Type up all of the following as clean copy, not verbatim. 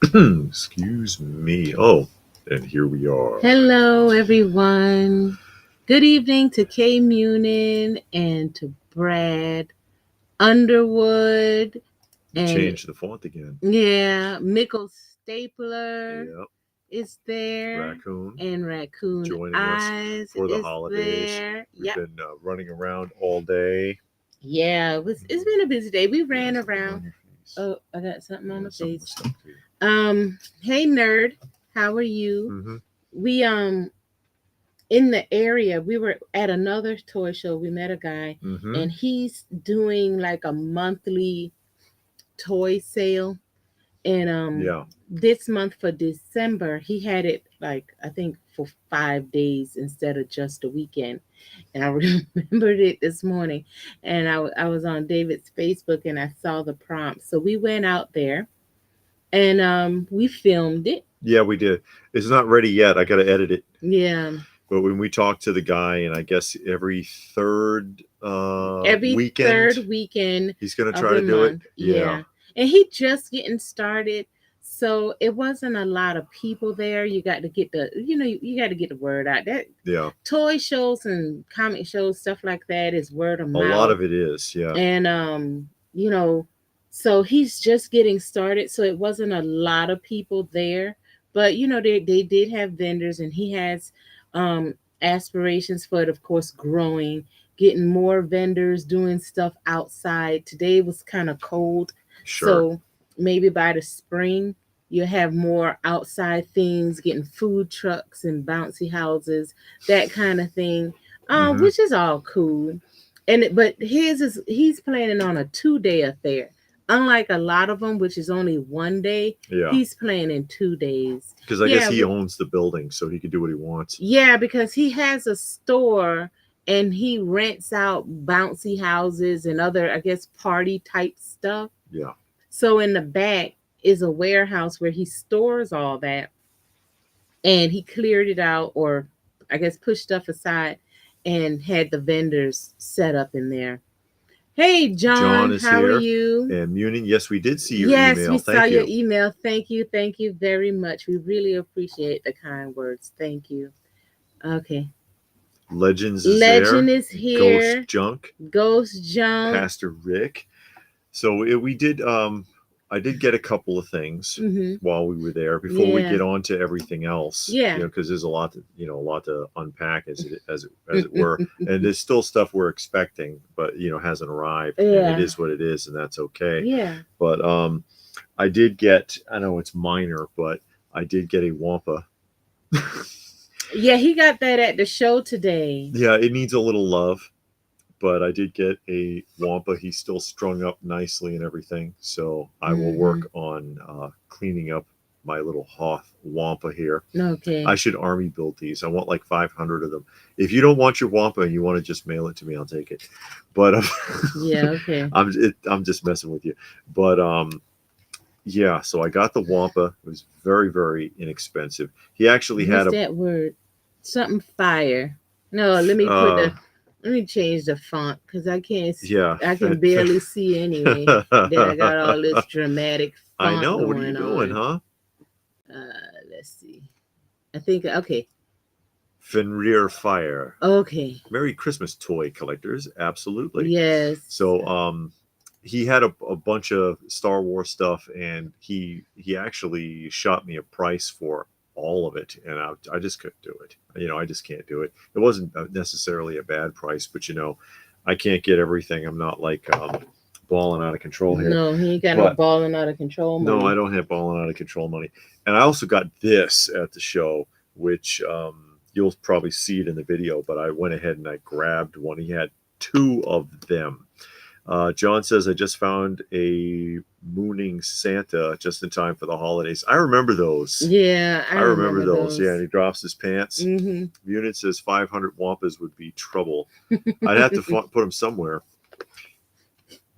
Excuse me. Oh, and here we are. Hello, everyone. Good evening to Kay Munin and to Brad Underwood You and changed the font again. Mickle Stapler Yep. is there Raccoon and Raccoon joining us Eyes for the is holidays. there. We've Yep. been running around all day. Yeah, it's been a busy day. We ran Something around. on your face. Oh, I got something on Yeah, my something face. was stuck to you. Hey nerd, how are you? Mm-hmm. We in the area, we were at another toy show. We met a guy, Mm-hmm. and he's doing like a monthly toy sale. And Yeah. this month for December, he had it like I think for 5 days instead of just a weekend. And I remembered it this morning, and I was on David's Facebook and I saw the prompt. So we went out there and we filmed it. Yeah, we did. It's not ready yet. I got to edit it. Yeah, But when we talked to the guy, and I guess every third every weekend, third weekend he's going to of try the to do it. month. Yeah. Yeah. And he just getting started. So it wasn't a lot of people there. You got to get you got to get the word out. That Yeah. toy shows and comic shows, stuff like that is word of A lot mouth. of it is. Yeah. And so he's just getting started. So it wasn't a lot of people there. But they did have vendors, and he has um aspirations for it, of course, growing, getting more vendors, doing stuff outside. Today was kind of cold, Sure. so maybe by the spring you'll have more outside things, getting food trucks and bouncy houses, that kind of thing, Mm-hmm. which is all cool. But his is he's planning on a 2 day affair. Unlike a lot of them, which is only one day, Yeah. he's planning 2 days. Because I guess Yeah, he owns the building, so he can do what he wants. yeah, because he has a store and he rents out bouncy houses and other, I guess, party type stuff. Yeah. So in the back is a warehouse where he stores all that, and he cleared it out, or I guess pushed stuff aside, and had the vendors set up in there. Hey, John John, is how are here. you? And Munin, yes, we did see your Yes, we email. saw Thank your you. email. Thank you very much. We really appreciate the kind words. Thank you. Okay. Legends is there. Legend is Ghost here. Junk. Ghost Junk. Pastor Rick. So we did. I did get a couple of things Mm-hmm. while we were there before we Yeah. get on to everything else. Yeah. Because there's a lot to unpack as it were, and there's still stuff we're expecting, but hasn't arrived, and it Yeah. is what it is, and that's okay. Yeah. But I did get. I know it's minor, but I did get a Wampa. Yeah, he got that at the show today. Yeah, it needs a little love, but I did get a Wampa. He's still strung up nicely and everything. So I will work on cleaning up my little Hoth Wampa here. Okay. I should army build these. I want like 500 of them. If you don't want your Wampa and you want to just mail it to me, I'll take it. But Yeah, okay. I'm just messing with you. But yeah, so I got the Wampa. It was very, very inexpensive. He actually had What's that word? Something fire. No, let me change the font because I can't. Yeah. I can barely see anyway. Then I got all this dramatic I font know. What are going you doing, on. huh? Let's see. I think okay. Fenrir Fire. Okay. Merry Christmas, toy collectors. Absolutely. Yes. So he had a bunch of Star Wars stuff, and he actually shot me a price for all of it, and I just couldn't do it. I just can't do it. It wasn't necessarily a bad price, but I can't get everything. I'm not like balling out of control here. No, he ain't got no balling out of control money. No, I don't have balling out of control money. And I also got this at the show, which you'll probably see it in the video, but I went ahead and I grabbed one. He had two of them. John says, I just found a mooning Santa just in time for the holidays. I remember those. Yeah, I remember those. Yeah, and he drops his pants. Mm-hmm. Unit says 500 Wampas would be trouble. I'd have to put them somewhere.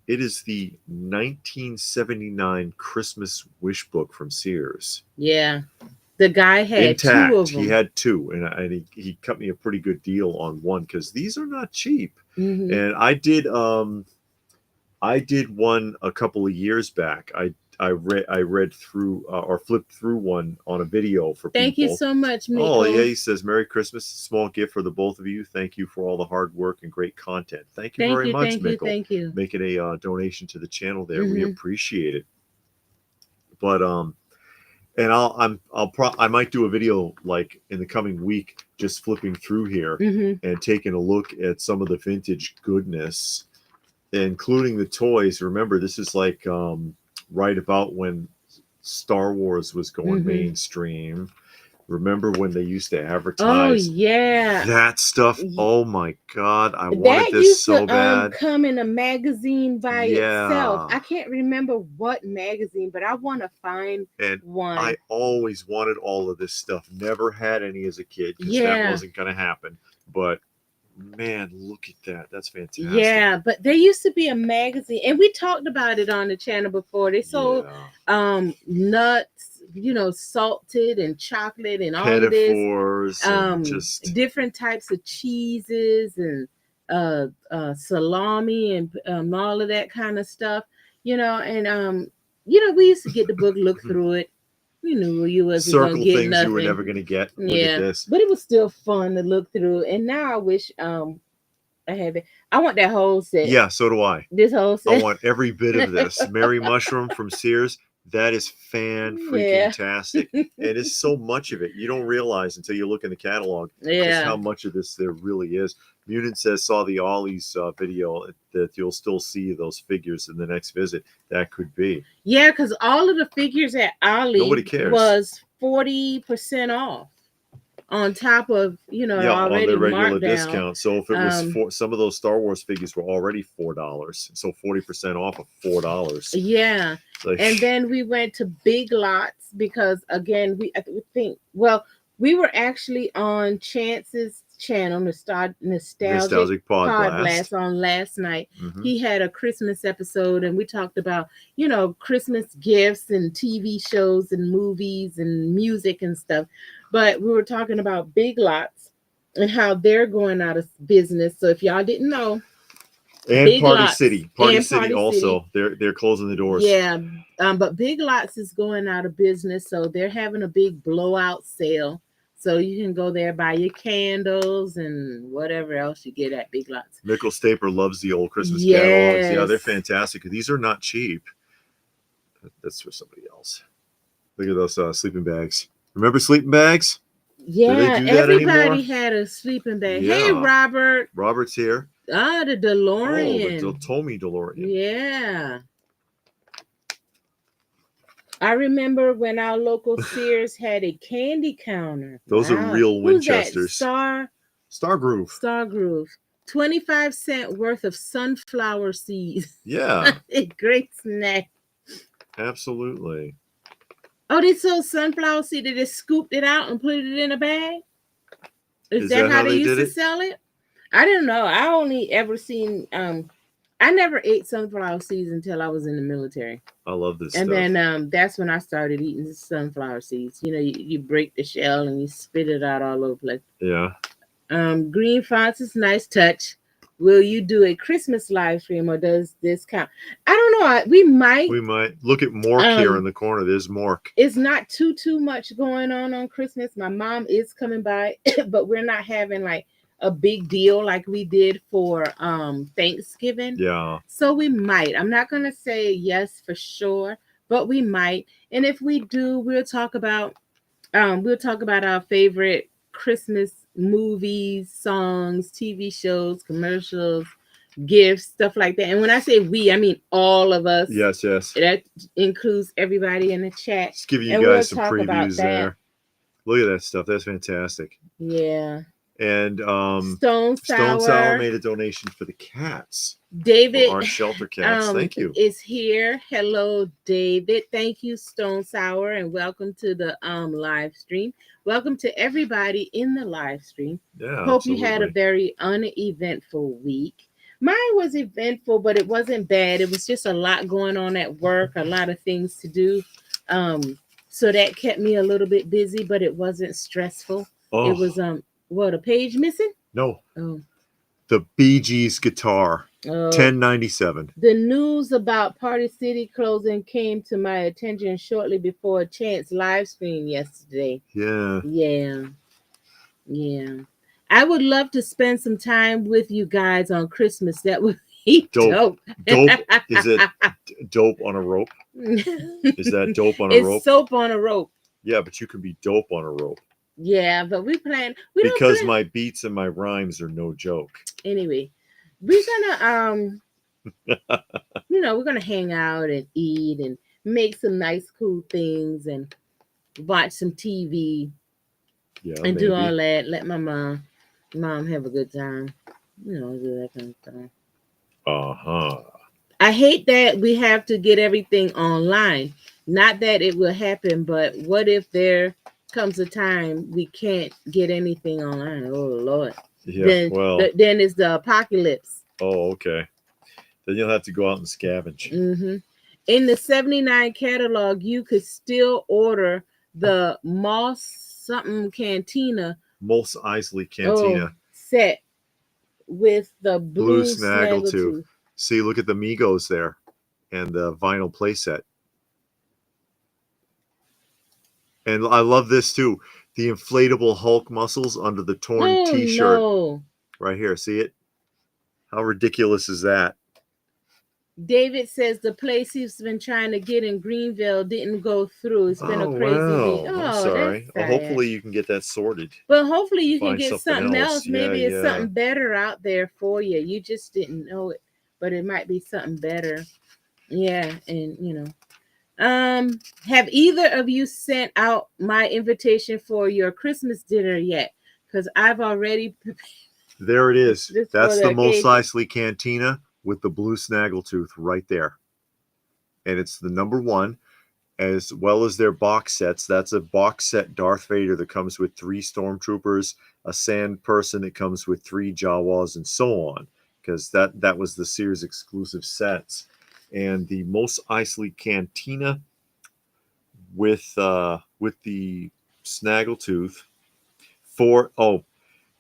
It is the 1979 Christmas wish book from Sears. Yeah. The guy had intact. 2 of them. He had 2, and he cut me a pretty good deal on one because these are not cheap. Mm-hmm. And I did one a couple of years back. read through or flipped through one on a video for Thank you people. so much, Oh yeah, Miko. he says Merry Christmas, small gift for the both of you. Thank you for all the hard work and great content. Thank you Thank very you, much, thank you, Mickle. thank you. Making a donation to the channel there. We Mm-hmm. appreciate it. But and I might do a video like in the coming week, just flipping through here Mm-hmm. and taking a look at some of the vintage goodness, including the toys. Remember, this is like right about when Star Wars was going Mm-hmm. mainstream. Remember when they used to Oh advertise yeah. that stuff? Oh my God, I wanted That this used to so bad. come in a magazine by itself. Yeah. I can't remember what magazine, but I want to find And one. I always wanted all of this stuff. Never had any as a kid because that Yeah. wasn't going to happen. But man, look at that. That's fantastic. Yeah, but there used to be a magazine, and we talked about it on the channel before. They sold nuts, salted and chocolate and all of this. Pinafores and just Different types of cheeses and salami and all of that kind of stuff. And we used to get the book, look through it. We knew you wasn't gonna circle get things nothing. you were never going to get. Look at Yeah, this. but it was still fun to look through. And now I wish I have it. I want that whole set. Yeah, so do I. This whole set. I want every bit of this. Mary Mushroom from Sears. That is fan-freaking-tastic. And it's so much of it. You don't realize until you look in the catalog just how much of this there really is. Munin says, saw the Ollie's video that you'll still see those figures in the next visit. That could be. Yeah, because all of the figures at Ollie Nobody cares. Was 40% off. On top of already on the regular marked down discount. So if it was some of those Star Wars figures were already $4, so 40% off of $4. Yeah, and then we went to Big Lots because again we we were actually on Chance's channel, Nostalgic Pod Blast on last night. Mm-hmm. He had a Christmas episode and we talked about Christmas gifts and TV shows and movies and music and stuff. But we were talking about Big Lots and how they're going out of business. So if y'all didn't know, and Big Party Lots City, Party City also, they're closing the doors. Yeah, but Big Lots is going out of business, so they're having a big blowout sale. So you can go there, buy your candles and whatever else you get at Big Lots. Mickle Staper loves the old Christmas catalogs. Yeah, they're fantastic. These are not cheap. That's for somebody else. Look at those sleeping bags. Remember sleeping bags? Yeah, everybody had a sleeping bag. Yeah. Hey, Robert. Robert's here. Ah, the DeLorean. Oh, the Tomy DeLorean. Yeah. I remember when our local Sears had a candy counter. Those are real Winchesters. Star Groove. Star Groove. 25-cent worth of sunflower seeds. Yeah. A great snack. Absolutely. Oh, they sold sunflower seed. They just scooped it out and put it in a bag? Is that how they used to sell it? I don't know. I only ever seen I never ate sunflower seeds until I was in the military. I love this stuff. And then that's when I started eating sunflower seeds. You break the shell and you spit it out all over the place. Yeah. Green fonts is nice touch. Will you do a Christmas live stream or does this count? I don't know. We might. Look at Mork here in the corner. There's Mork. It's not too much going on Christmas. My mom is coming by, but we're not having like a big deal like we did for Thanksgiving. Yeah. So we might. I'm not gonna say yes for sure, but we might. And if we do, we'll talk about our favorite Christmas movies, songs, TV shows, commercials, gifts, stuff like that. And when I say we, I mean all of us. Yes. That includes everybody in the chat. Just giving you guys some previews there. Look at that stuff. That's fantastic. Yeah. And Stone Sour made a donation for the cats. David, our shelter cats. Thank you. Is here. Hello, David. Thank you, Stone Sour, and welcome to the live stream. Welcome to everybody in the live stream. Yeah. Hope you had a very uneventful week. Mine was eventful, but it wasn't bad. It was just a lot going on at work, a lot of things to do. So that kept me a little bit busy, but it wasn't stressful. It was what, a page missing? No. Oh. The Bee Gees guitar. Oh, $10.97. the news about Party City closing came to my attention shortly before a Chance live stream yesterday. Yeah. Yeah, yeah. I would love to spend some time with you guys on Christmas. That would be Dope. dope. Dope. Is it dope on a rope? Is that dope on a It's rope? soap on a rope. Yeah, but you can be dope on a rope. Yeah, but we plan. We don't Because plan. my beats and my rhymes are no joke. Anyway, we're gonna we're gonna hang out and eat and make some nice cool things and watch some TV Yeah, and do all maybe. that. Let my mom have a good time. Do that kind of stuff. Uh-huh. I hate that we have to get everything online. Not that it will happen, but what if there comes a time we can't get anything online? Oh Lord. Yeah, well. Then it's the apocalypse. Oh, okay. Then you'll have to go out and scavenge. Mm-hmm. In the 79 catalog, you could still order the Moss something Cantina Mos Eisley Cantina. Set with the Blue blue Snaggletooth. snaggletooth. See, look at the Migos there and the vinyl playset. And I love this too. The inflatable Hulk muscles under the torn t-shirt. No. Right here. See it? How ridiculous is that? David says the place he's been trying to get in Greenville didn't go through. It's been a crazy week. I'm Oh, sorry. that's sad. Hopefully you can get that sorted. But hopefully you can Find get something something else. else. Maybe Yeah, it's something better out there for you. You just didn't know it, but it might be something better. Yeah, and have either of you sent out my invitation for your Christmas dinner yet? Because I've already prepared. There it is. This That's for the Mos occasion. Eisley Cantina with the blue snaggletooth right there. And it's the number one, as well as their box sets. That's a box set Darth Vader that comes with 3 stormtroopers, a sand person that comes with 3 Jawas, and so on. Because that was the Sears exclusive sets. And the Mos Eisley Cantina with the snaggletooth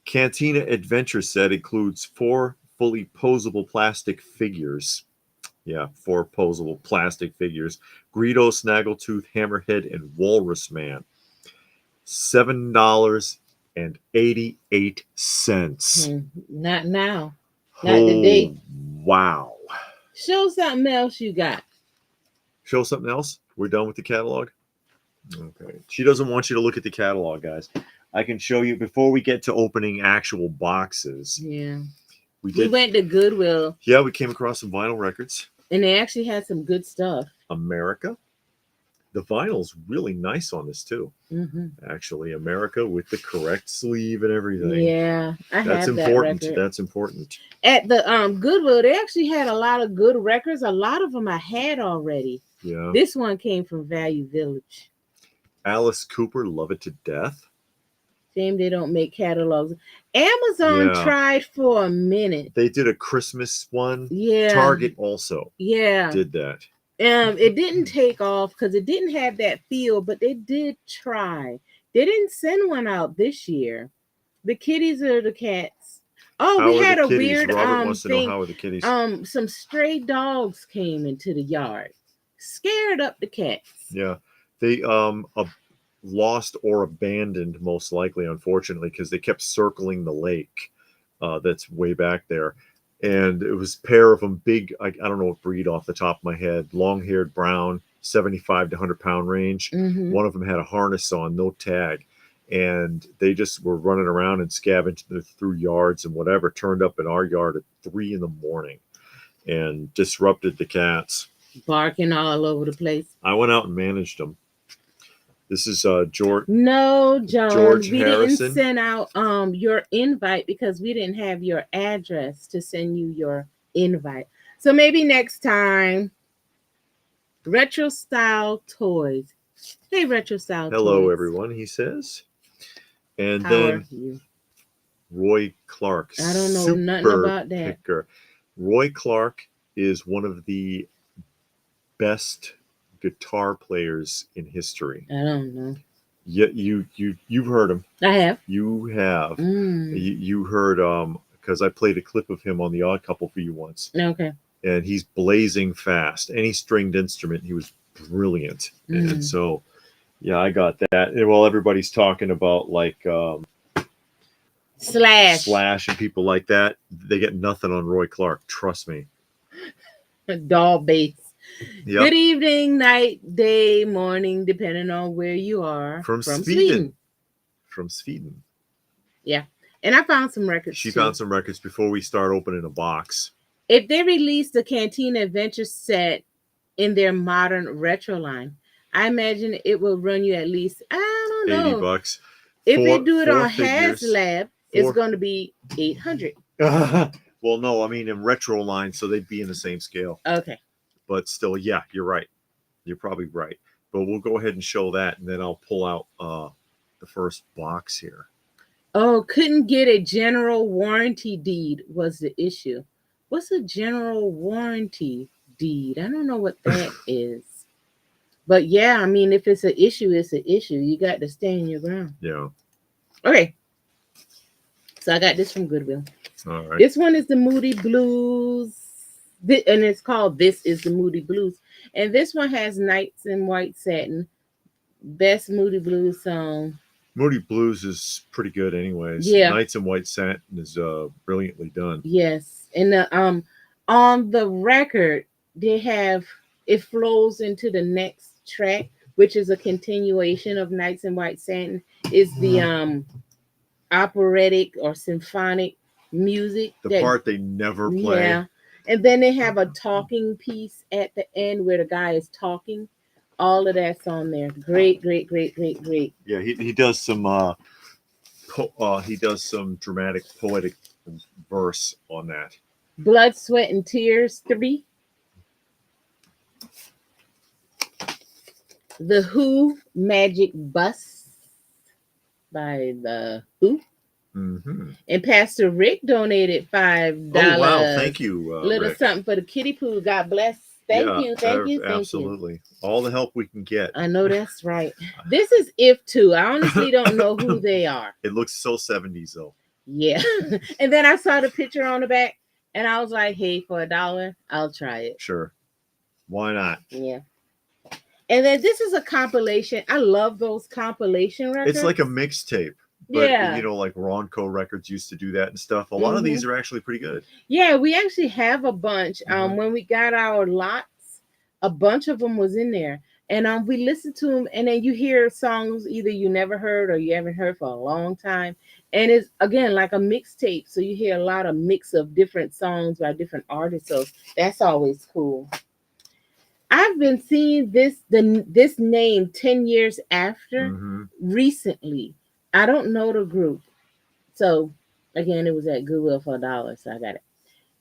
Cantina Adventure Set includes 4 fully posable plastic figures. Yeah, 4 posable plastic figures. Greedo, Snaggletooth, Hammerhead, and Walrus Man. $7.88. Not now. Not today. Wow. Show something else you got. Show something else? We're done with the catalog? Okay. She doesn't want you to look at the catalog, guys. I can show you before we get to opening actual boxes. Yeah. We went to Goodwill. Yeah, we came across some vinyl records. And they actually had some good stuff. America. The vinyl's really nice on this too. Mm-hmm. Actually, America with the correct sleeve and everything. Yeah, that's important. That's important. At the Goodwill, they actually had a lot of good records. A lot of them I had already. Yeah. This one came from Value Village. Alice Cooper, Love It to Death. Shame they don't make catalogs. Amazon tried for a minute. They did a Christmas one. Yeah. Target also. Yeah. Did that. It didn't take off because it didn't have that feel, but they did try. They didn't send one out this year. The kitties or the cats? Oh, how we had a kitties? weird Robert wants to thing. know how are the kitties? Some stray dogs came into the yard, scared up the cats. Yeah, they lost or abandoned most likely, unfortunately, because they kept circling the lake. That's way back there. And it was a pair of them, big, I don't know what breed off the top of my head, long-haired brown, 75 to 100-pound range. Mm-hmm. One of them had a harness on, no tag. And they just were running around and scavenging through yards and whatever, turned up in our yard at 3 a.m. and disrupted the cats. Barking all over the place. I went out and managed them. This is George. No, John. George we Harrison. didn't send out your invite because we didn't have your address to send you your invite. So maybe next time. Retro Style Toys. Hey, Retro Style Hello, Toys. everyone, he says. And How then are you? Roy Clark. I don't know nothing about that. Picker. Roy Clark is one of the best guitar players in history. I don't know. Yeah, you've heard him. I have. You have. You heard because I played a clip of him on The Odd Couple for you once, Okay. and he's blazing fast. Any stringed instrument, he was brilliant. And so, yeah, I got that. And while everybody's talking about like Slash. Slash and people like that, they get nothing on Roy Clark. Trust me. Doll bass. Yep. Good evening, night, day, morning, depending on where you are. From Sweden. From Sweden. Yeah. And I found some records. She found some records before we start opening a box. If they release the Cantina Adventure set in their modern retro line, I imagine it will run you at least, I don't know, $80. If they do it on HasLab, it's going to be $800. Well, no, I mean in retro line, so they'd be in the same scale. Okay. But still, yeah, you're right. You're probably right. But we'll go ahead and show that, and then I'll pull out the first box here. Oh, couldn't get a general warranty deed was the issue. What's a general warranty deed? I don't know what that is. But yeah, I mean, if it's an issue, it's an issue. You got to stand your ground. Yeah. Okay. So I got this from Goodwill. All right. This one is the Moody Blues. And it's called This is the Moody Blues. And this one has Nights in White Satin. Best Moody Blues song. Moody Blues is pretty good anyways. Yeah. Nights in White Satin is brilliantly done. Yes. And on the record, they have, it flows into the next track, which is a continuation of Nights in White Satin. Is the operatic or symphonic music. The part they never play. Yeah. And then they have a talking piece at the end where the guy is talking. All of that's on there. Great. Yeah, he does some dramatic poetic verse on that. Blood, Sweat, and Tears 3. The Who Magic Bus by The Who. Mm-hmm. And Pastor Rick donated $5. Oh wow! Thank you, little Rick. Something for the kiddie pool. God bless. Thank you. Absolutely. All the help we can get. I know that's right. This is If Too. I honestly don't know who they are. It looks so 70s though. Yeah. And then I saw the picture on the back, and I was like, "Hey, for $1, I'll try it." Sure. Why not? Yeah. And then this is a compilation. I love those compilation records. It's like a mixtape. But, yeah. you know, like Ronco Records used to do that and stuff. A lot of these are actually pretty good. Yeah, we actually have a bunch. When we got our lots, a bunch of them was in there. And we listened to them, and then you hear songs either you never heard or you haven't heard for a long time. And it's, again, like a mixtape. So you hear a lot of mix of different songs by different artists. So that's always cool. I've been seeing this name 10 years after recently. I don't know the group. So, again, it was at Goodwill for $1, so I got it.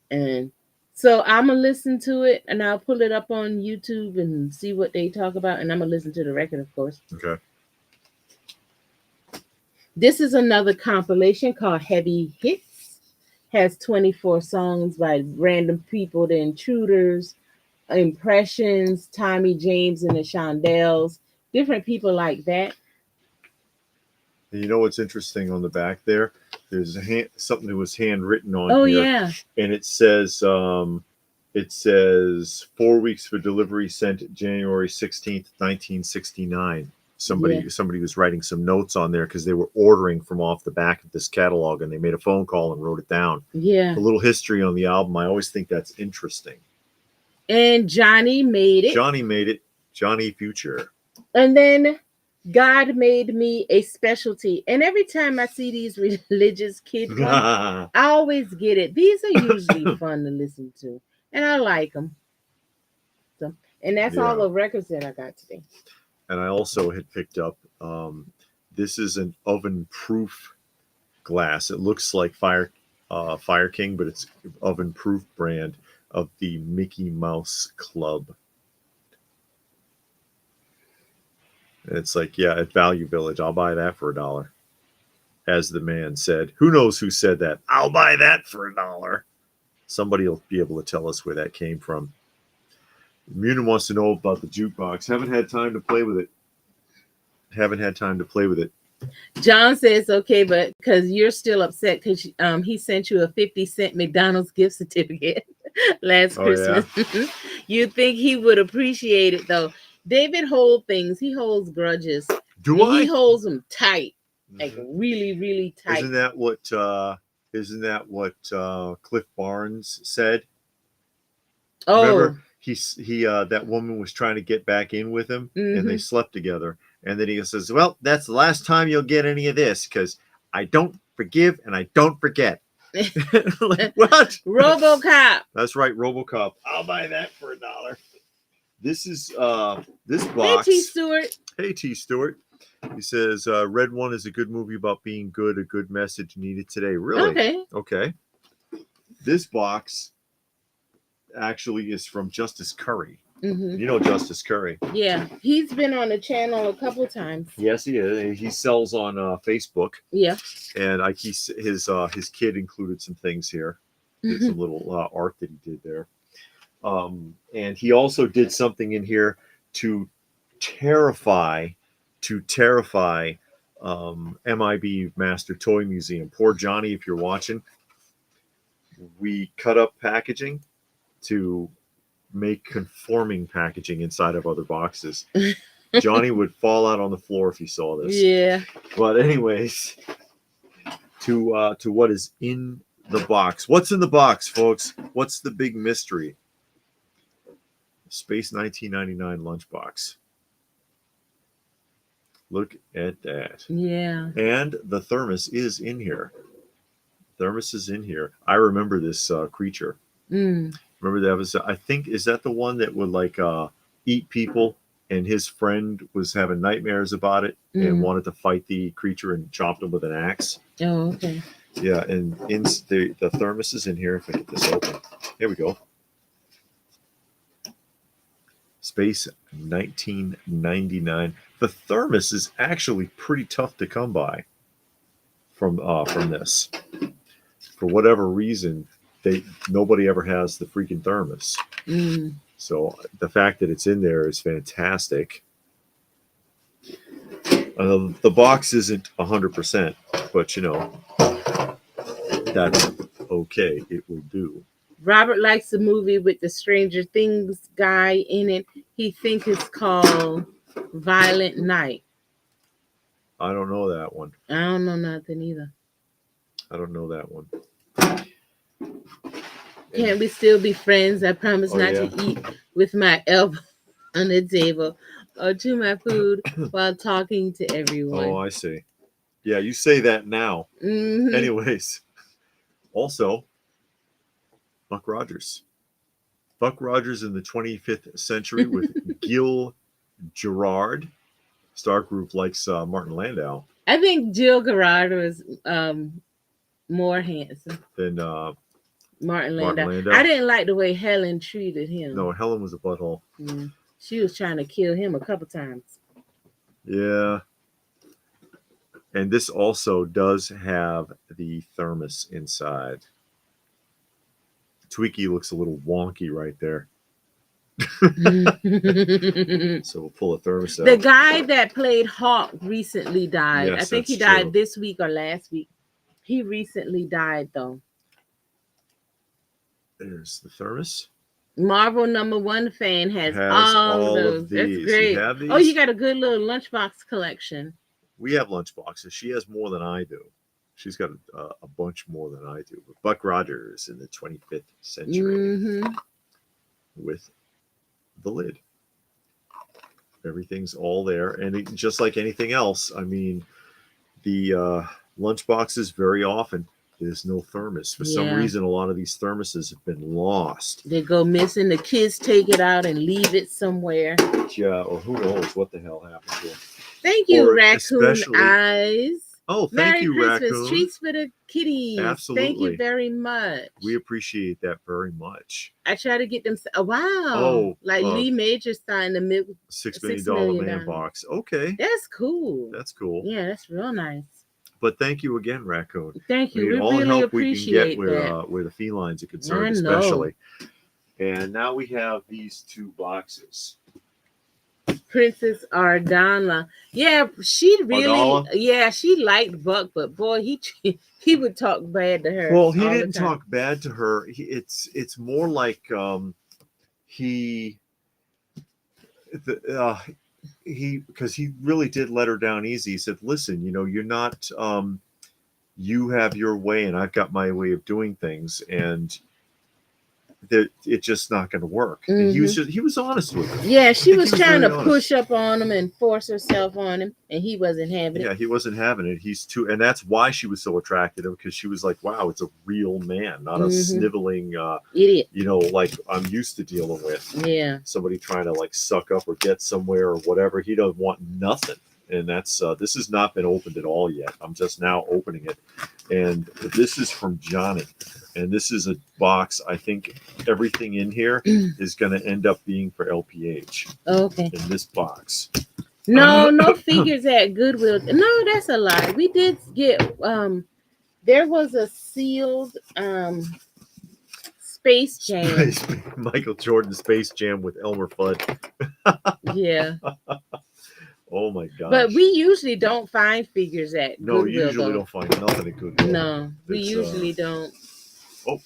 And so I'm going to listen to it, and I'll pull it up on YouTube and see what they talk about, and I'm going to listen to the record, of course. Okay. This is another compilation called Heavy Hits. Has 24 songs by random people, The Intruders, Impressions, Tommy James and the Shondells, different people like that. And you know what's interesting on the back there? There's something that was handwritten on here. Oh, yeah. And it says 4 weeks for delivery, sent January 16th, 1969. Somebody was writing some notes on there because they were ordering from off the back of this catalog, and they made a phone call and wrote it down. Yeah. A little history on the album. I always think that's interesting. And Johnny made it. Johnny Future. And then God Made Me a Specialty. And every time I see these religious kid ones, I always get it. These are usually fun to listen to. And I like them. So, and that's all the records that I got today. And I also had picked up, this is an oven-proof glass. It looks like Fire King, but it's oven-proof brand of the Mickey Mouse Club. And it's like, yeah, at Value Village, I'll buy that for $1. As the man said. Who knows who said that? I'll buy that for $1. Somebody will be able to tell us where that came from. Munin wants to know about the jukebox. Haven't had time to play with it. John says okay, but because you're still upset because he sent you a 50-cent McDonald's gift certificate last Oh yeah. Christmas. You think he would appreciate it though. David holds things. He holds grudges, Do and he I? holds them tight, like Mhm. really, really tight. Isn't that what? Cliff Barnes said? Oh, Remember, that woman was trying to get back in with him, and they mm-hmm. slept together. And then he says, "Well, that's the last time you'll get any of this because I don't forgive and I don't forget." Like what? RoboCop. That's right, RoboCop. I'll buy that for $1. This is this Hey, T. box. Stewart. Hey T. Stewart. He says, Red One is a good movie about being good, a good message needed today. Really? Okay. Okay. This box actually is from Justice Curry. Mm-hmm. You know Justice Curry. Yeah, he's been on the channel a couple times. Yes, he is. He sells on Facebook. Yeah. And his kid included some things here. Did some little art that he did there. And he also did something in here to terrify MIB Master Toy Museum. Poor Johnny, if you're watching, we cut up packaging to make conforming packaging inside of other boxes. Johnny would fall out on the floor if he saw this. Yeah. But anyways, to what is in the box. What's in the box, folks? What's the big mystery? Space 1999 lunchbox. Look at that. Yeah. And the thermos is in here. Thermos is in here. I remember this creature. Mm. Remember that was, I think, is that the one that would like eat people, and his friend was having nightmares about it and wanted to fight the creature and chopped him with an axe? Oh, okay. Yeah, and in the thermos is in here. If I get this open. Here we go. Space 1999. The thermos is actually pretty tough to come by from this. For whatever reason, nobody ever has the freaking thermos. Mm. So the fact that it's in there is fantastic. The box isn't 100%, but you know, that's okay. It will do. Robert likes the movie with the Stranger Things guy in it. He thinks it's called Violent Night. I don't know that one. I don't know nothing either. I don't know that one. Can't we still be friends? I promise not yeah. to eat with my elbow on the table or chew my food while talking to everyone. Oh, I see. Yeah, you say that now. Mm-hmm. Anyways, also, Buck Rogers. Buck Rogers in the 25th century with Gil Gerard. Star Group likes Martin Landau. I think Jill Gerard was more handsome Than Martin Landau. Landau. I didn't like the way Helen treated him. No, Helen was a butthole. She was trying to kill him a couple times. Yeah. And this also does have the thermos inside. Tweaky looks a little wonky right there. So we'll pull a thermos out. The guy that played Hawk recently died. Yes, I think he died this week or last week. He recently died, though. There's the thermos. Marvel #1 fan has all of those. That's great. You have these? Oh, you got a good little lunchbox collection. We have lunchboxes. She has more than I do. She's got a bunch more than I do. But Buck Rogers in the 25th century with the lid. Everything's all there. And just like anything else, I mean, the lunchboxes very often, there's no thermos. For some reason, a lot of these thermoses have been lost. They go missing. The kids take it out and leave it somewhere. Yeah, or who knows what the hell happened to them. Thank you, Raccoon Eyes. Oh, thank you, Christmas. Raccoon. Treats for the kitties. Absolutely. Thank you very much. We appreciate that very much. I try to get them. Oh, wow. Like Lee Major signed the $6 million man box. Okay. That's cool. That's cool. Yeah, that's real nice. But thank you again, Raccoon. Thank you. We all really the help appreciate we can get where the felines are concerned, especially. And now we have these two boxes. Princess Ardana. Yeah, she really, Ardala. yeah, she liked Buck, but boy, he would talk bad to her Well, he all the didn't time. talk bad to her. It's more like he the, he because he really did let her down easy. He said, "Listen, you're not. You have your way, and I've got my way of doing things, and that it's just not going to work." And Hmm. he was honest with her. Yeah, I she think he was was trying very to honest. push up on him and force herself on him, and he wasn't having it. Yeah, he wasn't having it. He's too, and that's why she was so attracted to him, because she was like, "Wow, it's a real man, not a Hmm. sniveling, Idiot. like I'm used to dealing with." Yeah. Somebody trying to like suck up or get somewhere or whatever. He doesn't want nothing. And that's this has not been opened at all yet. I'm just now opening it. And this is from Johnny. And this is a box. I think everything in here is going to end up being for LPH Okay. in this box. No, no figures at Goodwill. No, that's a lie. We did get there was a sealed Space Jam. Michael Jordan Space Jam with Elmer Fudd. Yeah. Oh my But gosh. we usually don't find figures at No, you Goodwill usually though. don't find nothing at Goodwill. No, we It's usually don't. oh,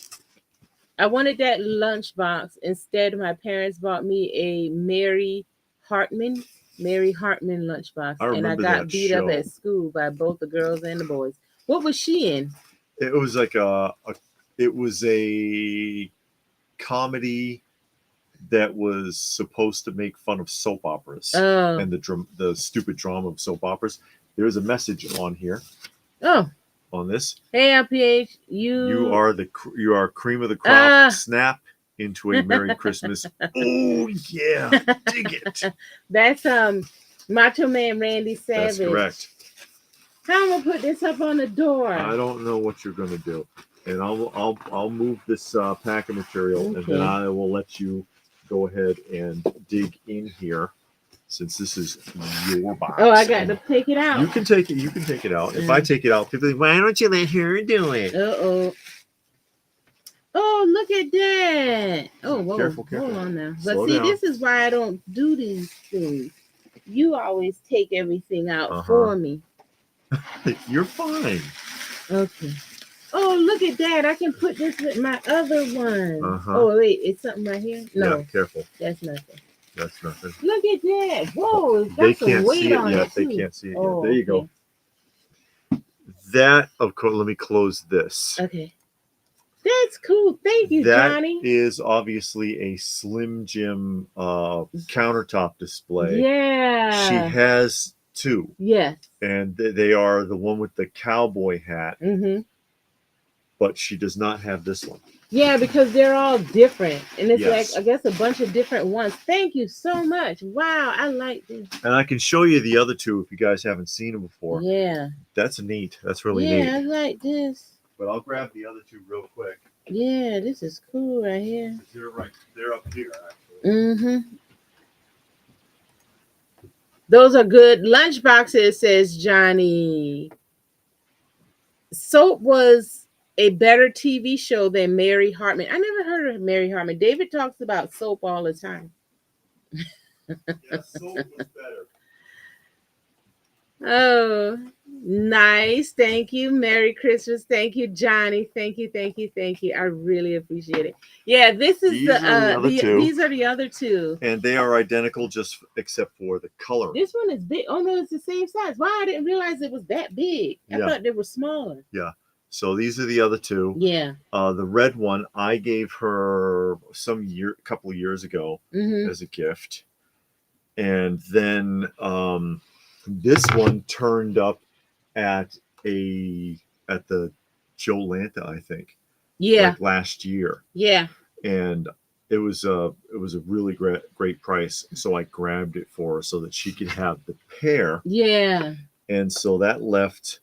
I wanted that lunchbox. Instead, my parents bought me a Mary Hartman lunchbox, I and I remember got that beat up show. at school by both the girls and the boys. What was she in? It was like it was a comedy that was supposed to make fun of soap operas Oh, and the stupid drama of soap operas. There's a message on here oh, on this. hey, LPH, You you. are cream of the crop. Snap into a Merry Christmas. Oh yeah, dig it. That's Macho Man Randy Savage. That's correct. How am I gonna put this up on the door? I don't know what you're gonna do, and I'll move this pack of material, Okay. and then I will let you go ahead and dig in here, since this is your box. Oh, I got to take it out. You can take it. You can take it out. If I take it out, people think, "Why don't you let her do it?" Uh-oh. Oh, look at that. Oh, whoa. Careful, careful. Hold on now. But Slow see, down. this is why I don't do these things. You always take everything out for me. You're fine. Okay. Oh, look at that. I can put this with my other one. Oh, wait. It's something right here? No. Yeah, careful. That's nothing. That's nothing. Look at that. Whoa. It's got They some can't weight see it on yet. it, They too. can't see it Oh, yet. There you go. That, of course, let me close this. Okay. That's cool. Thank you, Johnny. That is obviously a Slim Jim countertop display. Yeah. She has two. Yes. And they are the one with the cowboy hat. Mm-hmm. But she does not have this one. Yeah, because they're all different. And it's Yes. like, I guess, a bunch of different ones. Thank you so much. Wow, I like this. And I can show you the other two if you guys haven't seen them before. Yeah. That's neat. That's really neat. Yeah, I like this. But I'll grab the other two real quick. Yeah, this is cool right here. They're up here, actually. Mm-hmm. Those are good lunch boxes, says Johnny. Soap was a better TV show than Mary Hartman. I never heard of Mary Hartman. David talks about Soap all the time. Yeah, Soap was better. Oh, nice. Thank you. Merry Christmas. Thank you, Johnny. Thank you. Thank you. Thank you. I really appreciate it. Yeah, this is these are the other two. And they are identical just except for the color. This one is big. Oh no, it's the same size. Wow, I didn't realize it was that big. I thought they were smaller. Yeah. So these are the other two. Yeah. The red one I gave her a couple of years ago as a gift. And then this one turned up at the Joe Lanta, I think. Yeah. Like last year. Yeah. And it was a really great price. So I grabbed it for her so that she could have the pair. Yeah. And so that left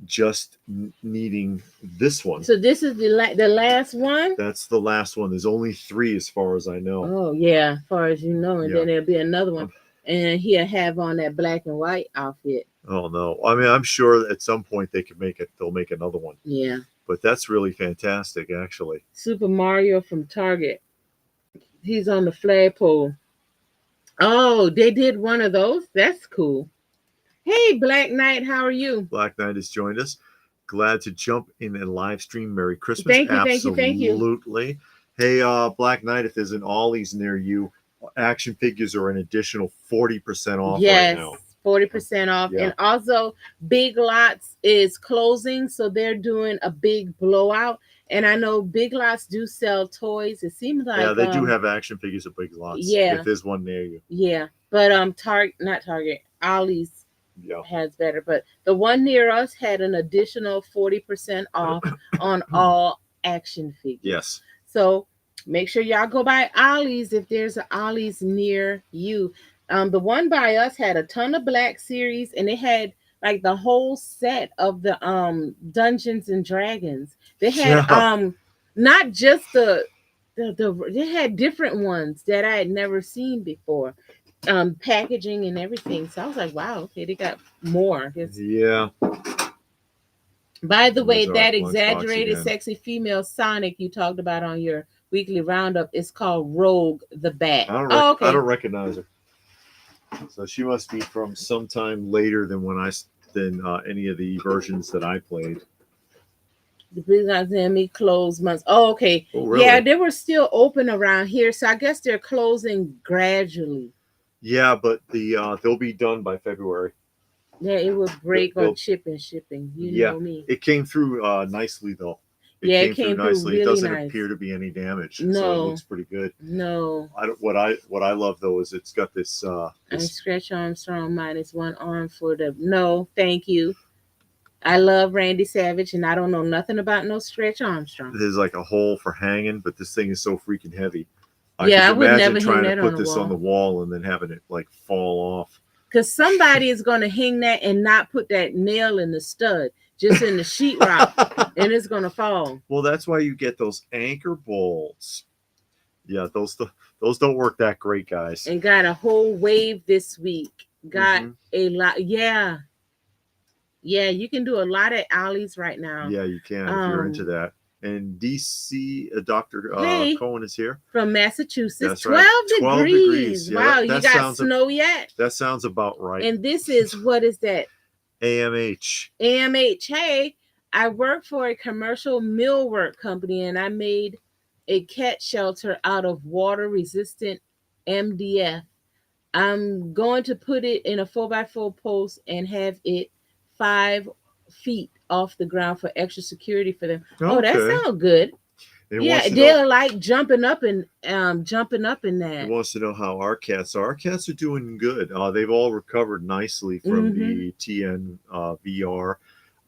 just needing this one. So this is the last one? That's the last one. There's only 3 as far as I know. Oh, yeah, as far as you know. And then there'll be another one. And he'll have on that black and white outfit. Oh, no. I mean, I'm sure at some point they'll make another one. Yeah. But that's really fantastic, actually. Super Mario from Target. He's on the flagpole. Oh, they did one of those. That's cool. Hey, Black Knight, how are you? Black Knight has joined us. Glad to jump in and live stream. Merry Christmas. Thank you, thank you, thank you. Absolutely. Hey, Black Knight, if there's an Ollie's near you, action figures are an additional 40% off right Yes, now. 40% off. Yeah. And also, Big Lots is closing, so they're doing a big blowout. And I know Big Lots do sell toys. It seems like Yeah, they do have action figures at Big Lots. Yeah. If there's one near you. Yeah, but not Target, Ollie's Yeah. has better. But the one near us had an additional 40% off on all action figures. Yes. So make sure y'all go by Ollie's if there's an Ollie's near you. The one by us had a ton of Black Series, and it had like the whole set of the Dungeons and Dragons. They had not just they had different ones that I had never seen before. Packaging and everything. So I was like, wow, okay, they got more. Yeah. By the way, There's our that lunchbox exaggerated again. sexy female Sonic you talked about on your weekly roundup is called Rogue the Bat. I don't recognize her. So she must be from sometime later than any of the versions that I played. The Big Academy closed months. Oh, okay. Oh, really? Yeah, they were still open around here, so I guess they're closing gradually. Yeah, but they'll be done by February. Yeah, it will break on shipping. You know me. It came through nicely though. It came through nicely. Really, it doesn't nice. appear to be any damage. No, so it looks pretty good. No. What I love though is it's got this. Stretch Armstrong minus one arm for the. No, thank you. I love Randy Savage, and I don't know nothing about no Stretch Armstrong. There's like a hole for hanging, but this thing is so freaking heavy. I would never trying hang to put this on the wall and then having it like fall off. Because somebody is going to hang that and not put that nail in the stud, just in the sheetrock, and it's going to fall. Well, that's why you get those anchor bolts. Yeah, those don't work that great, guys. And got a whole wave this week. Got a lot. Yeah, you can do a lot at Ollie's right now. Yeah, you can if you're into that. And DC, Dr. Cohen is here. From Massachusetts. That's 12 right. 12 degrees. Yeah, wow, you got snow yet? That sounds about right. And this is, what is that? AMH. Hey, I work for a commercial millwork company, and I made a cat shelter out of water-resistant MDF. I'm going to put it in a 4x4 post and have it 5 feet off the ground for extra security for them. Okay. Oh, that sounds good. They're like jumping up in that. He wants to know how our cats are. Our cats are doing good. They've all recovered nicely from the TN VR.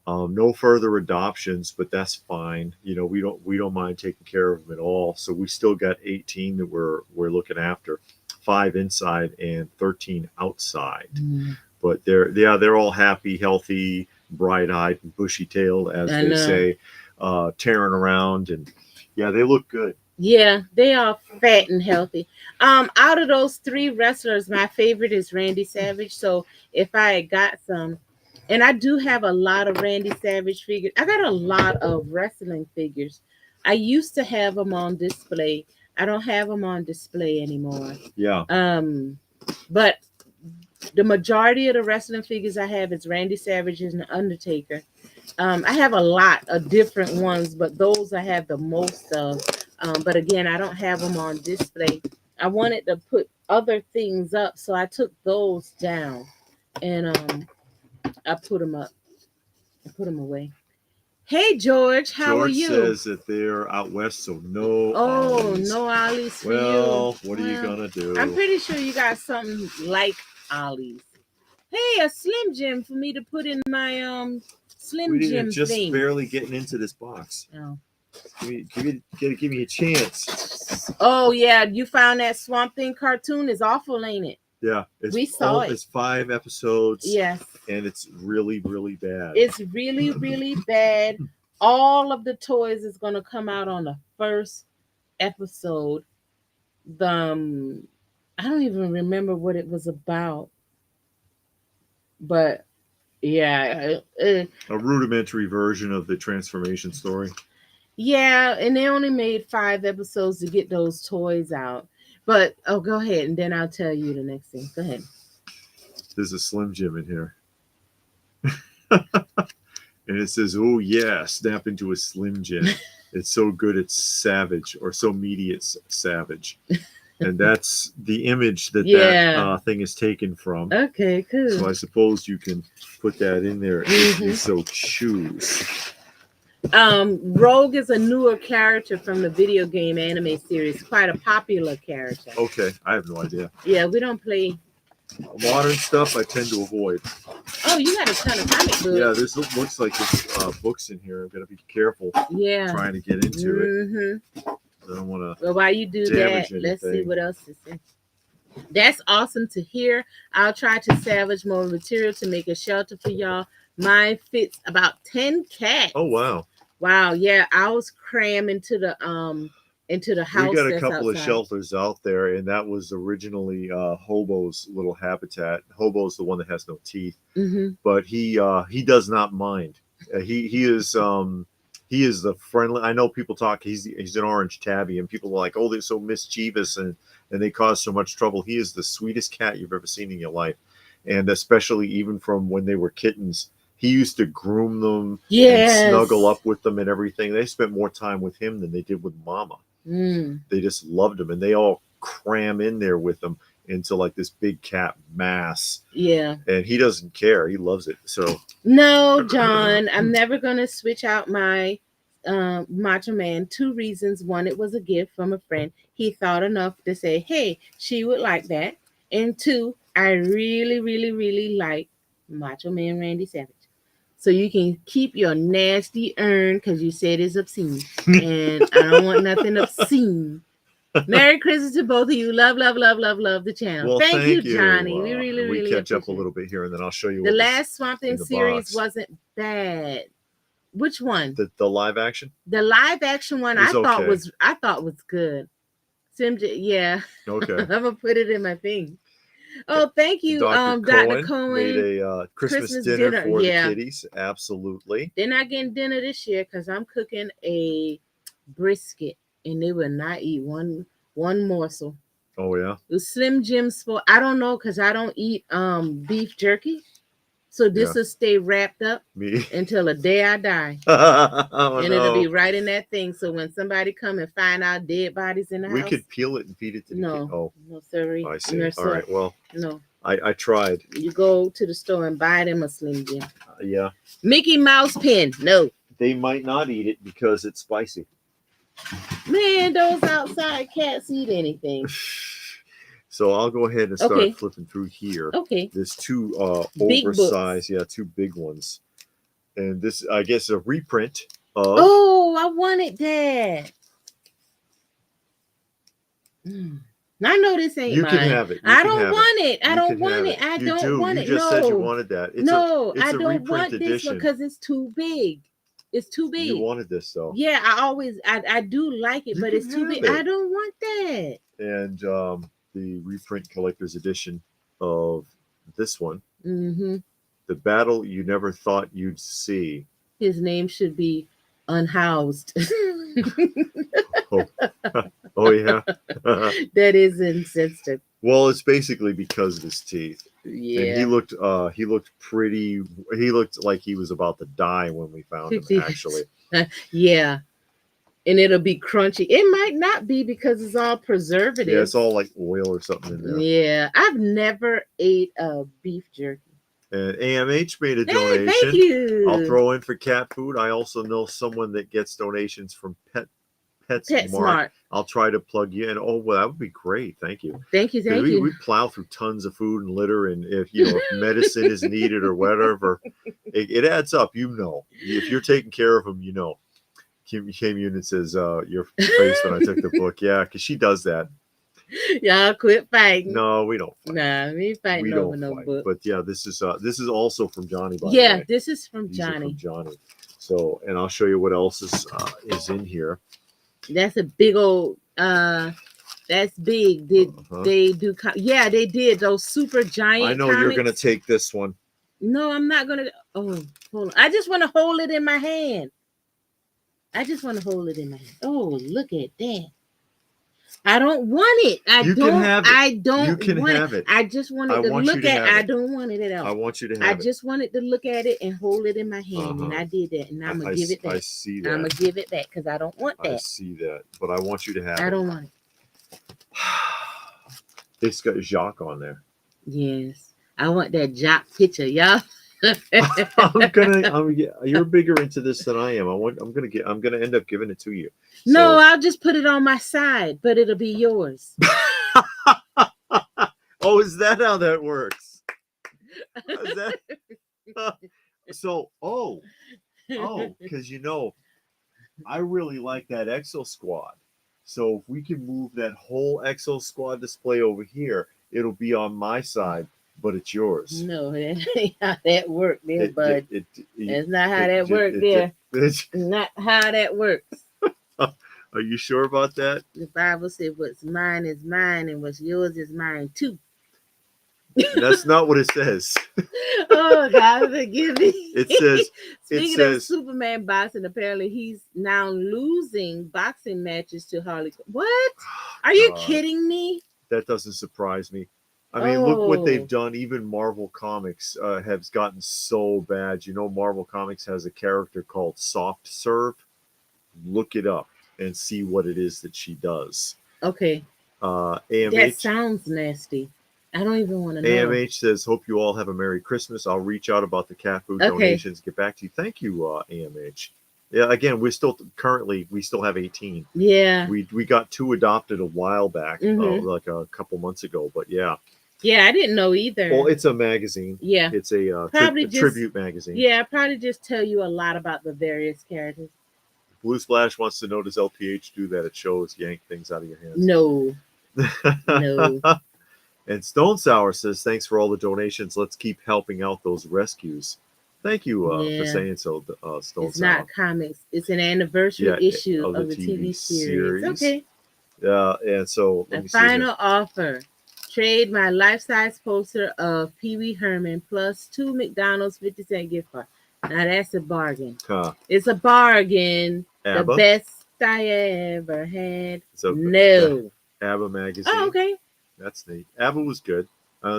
No further adoptions, but that's fine. You know, we don't mind taking care of them at all. So we still got 18 that we're looking after, 5 inside and 13 outside. But they're all happy, healthy, bright-eyed, and bushy-tailed, as they say, tearing around, and yeah, they look good. Yeah, they are fat and healthy. Out of those 3 wrestlers, my favorite is Randy Savage. So if I got some, and I do have a lot of Randy Savage figures. I got a lot of wrestling figures. I used to have them on display. I don't have them on display anymore. Yeah. But the majority of the wrestling figures I have is Randy Savage and The Undertaker. I have a lot of different ones, but those I have the most of. But again, I don't have them on display. I wanted to put other things up, so I took those down, and I put them up. I put them away. Hey, George, how are you? George says that they're out west, so no. Ollie's. No Ollie's for you. Well, what are you gonna do? I'm pretty sure you got something like Ollie's. Hey, a Slim Jim for me to put in my Slim Jim just thing. Barely getting into this box. Oh. Give me a chance. Oh yeah, you found that Swamp Thing cartoon is awful, ain't it? Yeah, we saw it. It's 5 episodes. Yes, and it's really, really bad. It's really, really bad. All of the toys is gonna come out on the first episode. I don't even remember what it was about, but yeah, a rudimentary version of the transformation story. Yeah, and they only made 5 episodes to get those toys out. But oh, go ahead, and then I'll tell you the next thing. Go ahead. There's a Slim Jim in here. And it says, "Oh yeah, snap into a Slim Jim. It's so good, it's savage, or so meaty, it's savage." And that's the image that Yeah. thing is taken from. Okay, So cool. I suppose you can put that in there if you so choose. Rogue is a newer character from the video game anime series, quite a popular character. Okay, I have no idea. Yeah, we don't play Modern stuff I tend to avoid. Oh, you got a ton of comic books. Yeah, this looks like there's books in here. I've got to be careful trying to get into it. I don't want to. Well, while you do that, let's see what else is in. That's awesome to hear. I'll try to salvage more material to make a shelter for y'all. Mine fits about 10 cats. Oh wow. Wow, yeah. I was cramming into the house. We got a couple outside. of shelters out there, and that was originally Hobo's little habitat. Hobo's the one that has no teeth, but he does not mind. He is the friendly. I know people talk. He's an orange tabby, and people are like, "Oh, they're so mischievous and they cause so much trouble." He is the sweetest cat you've ever seen in your life, and especially even from when they were kittens. He used to groom them and snuggle up with them and everything. They spent more time with him than they did with Mama. They just loved him, and they all cram in there with him into like this big cat mass. Yeah. And he doesn't care. He loves it. So no, John, I'm never gonna switch out my Macho Man. 2 reasons. One, it was a gift from a friend. He thought enough to say, "Hey, she would like that." And 2, I really, really, really like Macho Man Randy Savage. So you can keep your nasty urn because you said it's obscene. And I don't want nothing obscene. Merry Christmas to both of you. Love, love, love, love, love the channel. Well, thank you, Johnny. We really catch up a little bit here, and then I'll show you the last Swamp Thing series wasn't bad. Which one? The live action? The live action one I thought was good. Yeah. Okay. I'm gonna put it in my thing. Oh, thank you, Dr. Cohen made a Christmas dinner for the kiddies. Absolutely. They're not getting dinner this year because I'm cooking a brisket, and they will not eat one morsel. Oh yeah. The Slim Jim sport. I don't know because I don't eat beef jerky, so this will stay wrapped up until the day I die. And it'll be right in that thing. So when somebody come and find out dead bodies in the house, we could peel it and feed it to the kid. Oh no, sorry. I see. All right. Well, no. I tried. You go to the store and buy them a Slim Jim. Yeah. Mickey Mouse pin. No. They might not eat it because it's spicy. Man, those outside cats eat anything. So I'll go ahead and start flipping through here. Okay. There's 2 oversized, 2 big ones. And this, I guess, a reprint of... Oh, I wanted that. I know this ain't mine. You can have it. I don't want it. I don't want it. I don't want it. You just said you wanted that. I don't want this one because it's too big. It's too big. You wanted this, though. Yeah, I do like it, but it's too big. I don't want that. And the reprint collector's edition of this one. The battle you never thought you'd see. His name should be Unhoused. Oh yeah. That is insensitive. Well, it's basically because of his teeth. Yeah. And he looked like he was about to die when we found him, actually. Yeah. And it'll be crunchy. It might not be because it's all preservative. Yeah, it's all like oil or something in there. Yeah. I've never ate a beef jerky. And AMH made a donation. Thank you. I'll throw in for cat food. I also know someone that gets donations from PetSmart. I'll try to plug you in. Oh, well, that would be great. Thank you. Thank you. Thank you. We plow through tons of food and litter, and if medicine is needed or whatever, it adds up. If you're taking care of them, Kim came in and says, "Your face when I took the book." Yeah, because she does that. Y'all quit fighting. No, we don't fight. Nah, we ain't fighting over no book. But yeah, this is also from Johnny. By the way. This is from These Johnny. are from Johnny. So, and I'll show you what else is in here. That's a big old. That's big. Did they do? Yeah, they did those super giant. I know comics. You're gonna take this one. No, I'm not gonna. Oh, hold on. I just want to hold it in my hand. Oh, look at that. I don't want it. You can have it. I don't You can want have it. it. I just I wanted to want you look to at. have I it. don't want it at I all. want you to I have it. just wanted to look at it and hold it in my hand, and I did that, and I'm gonna give it I back. see I'm gonna that. give it back because I don't want I that. see that. But I want you to have I it. don't want it. It's got Jacques on there. Yes, I want that jock picture, y'all. You're bigger into this than I am. I'm gonna end up giving it to you. No, So I'll just put it on my side, but it'll be yours. oh, is that how that works? Is that so because I really like that Exo Squad. So if we can move that whole Exo Squad display over here, it'll be on my side, but it's yours. No, that ain't how that worked there, bud. That's not how that worked there. Not how that works. Are you sure about that? The Bible said, "What's mine is mine, and what's yours is mine too." That's not what it says. Oh, God, forgive me. It says. Speaking of Superman boxing, apparently he's now losing boxing matches to Harley. What? Are you kidding me? That doesn't surprise me. I mean, look what they've done. Even Marvel Comics has gotten so bad. Marvel Comics has a character called Soft Serve. Look it up and see what it is that she does. Okay. AMH. That sounds nasty. I don't even want to know. AMH says, hope you all have a Merry Christmas. I'll reach out about the cat food donations. Get back to you. Thank you, AMH. Yeah, again, we still have 18. Yeah. We got 2 adopted a while back, like a couple months ago. But yeah. Yeah, I didn't know either. Well, it's a magazine. Yeah. It's a tribute magazine. Yeah, probably just tell you a lot about the various characters. Blue Splash wants to know, does LPH do that at shows, yank things out of your hands? No. No. And Stone Sour says, thanks for all the donations. Let's keep helping out those rescues. Thank you for saying so, Stone Sour. It's not comics. It's an anniversary issue of the TV series. Okay. And so let me see. Final offer. Trade my life-size poster of Pee Wee Herman plus 2 McDonald's 50-cent gift card. Now that's a bargain. It's a bargain. ABBA? The best I ever had. So, no. ABBA magazine. Oh, okay. That's neat. ABBA was good.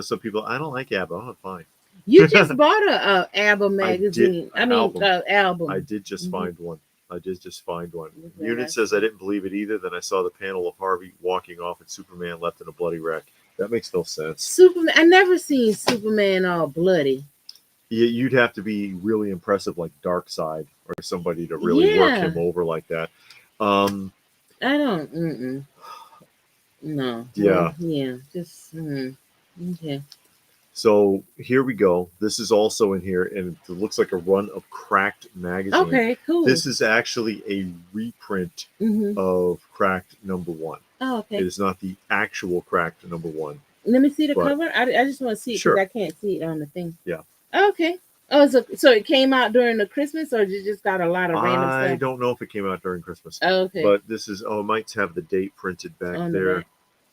Some people, I don't like ABBA. Oh, fine. You just bought a ABBA magazine. Album. I did just find one. Unit says, I didn't believe it either. Then I saw the panel of Harvey walking off and Superman left in a bloody wreck. That makes no sense. Superman. I never seen Superman all bloody. Yeah, you'd have to be really impressive, like Darkseid or somebody to really work him over like that. I don't. No. Yeah. Yeah. Just. Okay. So here we go. This is also in here, and it looks like a run of Cracked magazine. Okay, cool. This is actually a reprint of Cracked #1. Oh, okay. It is not the actual Cracked #1. Let me see the cover. I just want to see it because I can't see it on the thing. Yeah. Okay. Oh, so it came out during the Christmas, or you just got a lot of random stuff? I don't know if it came out during Christmas. Oh, okay. But this is, it might have the date printed back there.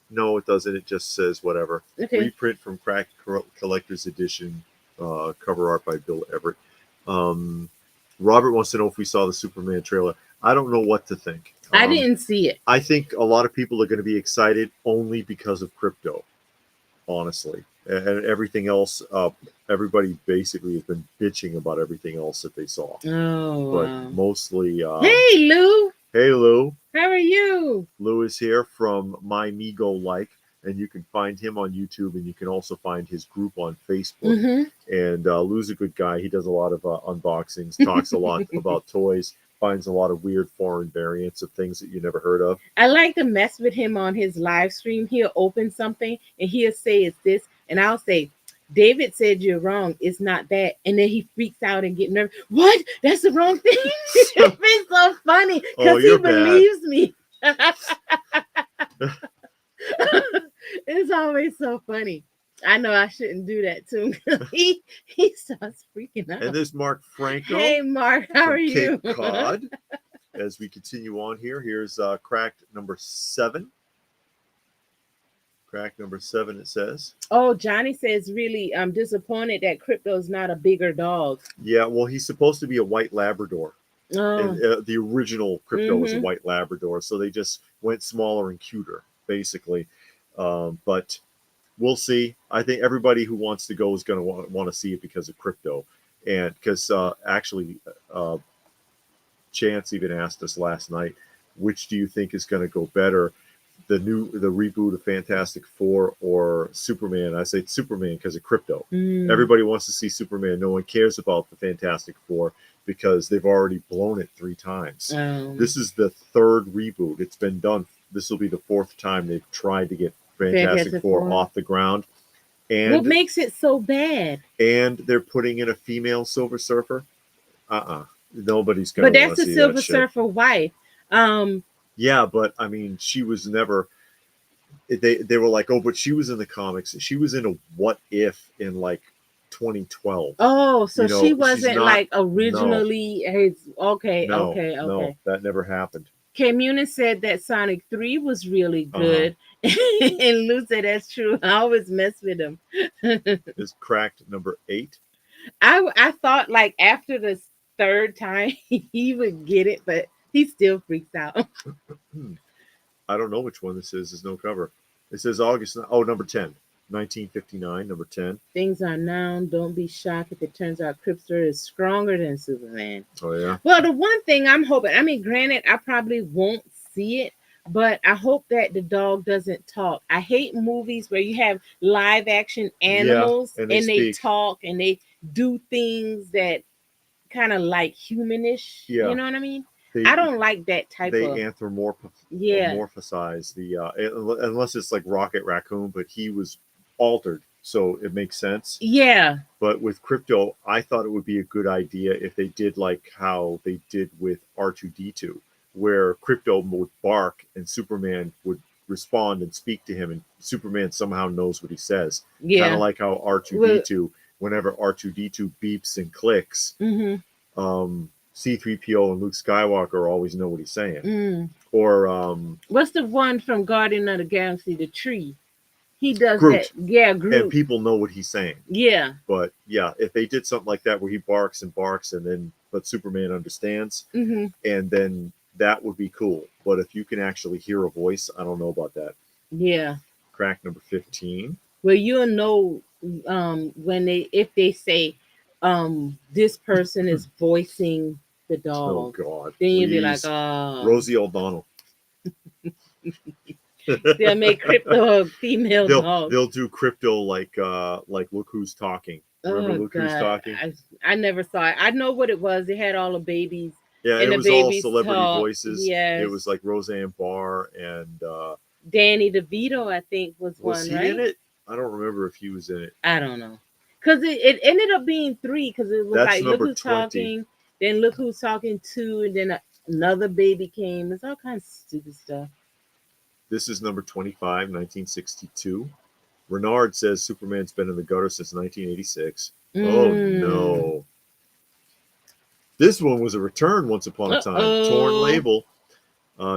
No, it doesn't. It just says whatever. Okay. Reprint from Cracked Collector's Edition. Cover art by Bill Everett. Robert wants to know if we saw the Superman trailer. I don't know what to think. I didn't see it. I think a lot of people are going to be excited only because of crypto, honestly. And everything else, everybody basically has been bitching about everything else that they saw. Oh, but mostly. Hey, Lou. Hey, Lou. How are you? Lou is here from My Migo Like, and you can find him on YouTube, and you can also find his group on Facebook. And Lou's a good guy. He does a lot of unboxings, talks a lot about toys, finds a lot of weird foreign variants of things that you never heard of. I like to mess with him on his live stream. He'll open something, and he'll say it's this, and I'll say, David said you're wrong. It's not that. And then he freaks out and get nervous. What? That's the wrong thing. It's so funny because he believes me. It's always so funny. I know I shouldn't do that to him. He starts freaking out. And there's Mark Franco. Hey, Mark. How are you? Cape Cod. As we continue on here, here's Cracked #7. Crack #7, it says. Oh, Johnny says really I'm disappointed that Crypto's not a bigger dog. Yeah, well, he's supposed to be a white Labrador. Oh. And the original Crypto was a white Labrador, so they just went smaller and cuter, basically. But we'll see. I think everybody who wants to go is going to want to see it because of crypto, and because actually, uh, Chance even asked us last night, which do you think is going to go better, the reboot of Fantastic Four or Superman? I say Superman because of crypto. Mm. Everybody wants to see Superman. No one cares about the Fantastic Four because they've already blown it 3 times. This is the third reboot. It's been done. This will be the fourth time they've tried to get Fantastic Four off the ground. And what makes it so bad? And they're putting in a female Silver Surfer. Nobody's gonna But want that's to the see Silver that shit. Surfer wife. Yeah, but I mean, she was never. They were like, oh, but she was in the comics. She was in a What If in like 2012. Oh, so You know, she she's wasn't not. like No, originally his. Okay, no, okay, no, okay. that never happened. K Munin said that Sonic 3 was really Uh-huh. good. And Lou said that's true. I always mess with him. Is Cracked number 8. I thought like after the third time he would get it, but he still freaks out. I don't know which one this is. There's no cover. It says August. Oh, number 10. 1959, number 10. Things are known. Don't be shocked if it turns out Krypton is stronger than Superman. Oh, yeah? Well, the one thing I'm hoping, I mean, granted, I probably won't see it, but I hope that the dog doesn't talk. I hate movies where you have live action animals and and they speak. talk and they do things that kind of like humanish. Yeah. You know what I mean? They, I don't like that type they of. anthropomorphize the unless it's like Rocket Raccoon, but he was altered, so it makes sense. Yeah. But with crypto, I thought it would be a good idea if they did like how they did with R2D2, where crypto would bark and Superman would respond and speak to him, and Superman somehow knows what he says. Yeah. Kind of like how R2D2, whenever R2D2 beeps and clicks, C3PO and Luke Skywalker always know what he's saying. Or what's the one from Guardian of the Galaxy, the tree? He does Groot. that. Yeah, Groot. And people know what he's saying. Yeah. But yeah, if they did something like that where he barks and barks and then but Superman understands, and then that would be cool. But if you can actually hear a voice, I don't know about that. Yeah. Crack number 15. Well, you'll know when if they say this person is voicing the dog. Oh God. Then you'll be like, oh, Rosie O'Donnell. They'll make crypto a female dog. They'll do crypto like Look Who's Talking. Remember Look Who's Talking? I never saw it. I know what it was. It had all the babies. Yeah, and it was all celebrity voices. Yes. It was like Roseanne Barr and Danny DeVito, I think, was one, Was he right? in it? I don't remember if he was in it. I don't know. Because it ended up being 3, because it was That's like Look number Who's 20. Talking, then Look Who's Talking 2, and then another baby came. It's all kinds of stupid stuff. This is number 25, 1962. Renard says Superman's been in the gutter since 1986. Oh no. This one was a return once upon a time. Torn label.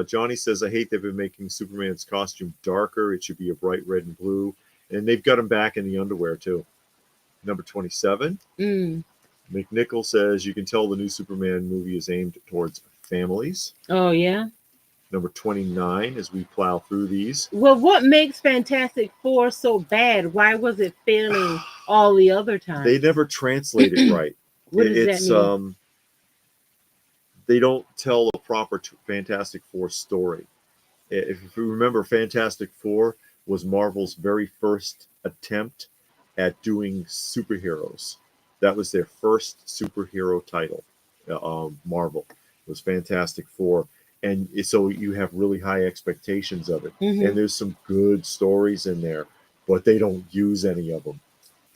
Johnny says, I hate they've been making Superman's costume darker. It should be a bright red and blue. And they've got him back in the underwear, too. Number 27. McNichol says, you can tell the new Superman movie is aimed towards families. Oh, yeah? Number 29, as we plow through these. Well, what makes Fantastic Four so bad? Why was it failing all the other times? They never translate it right. What does that mean? They don't tell a proper Fantastic Four story. If you remember, Fantastic Four was Marvel's very first attempt at doing superheroes. That was their first superhero title. Marvel was Fantastic Four. And so you have really high expectations of it. And there's some good stories in there, but they don't use any of them.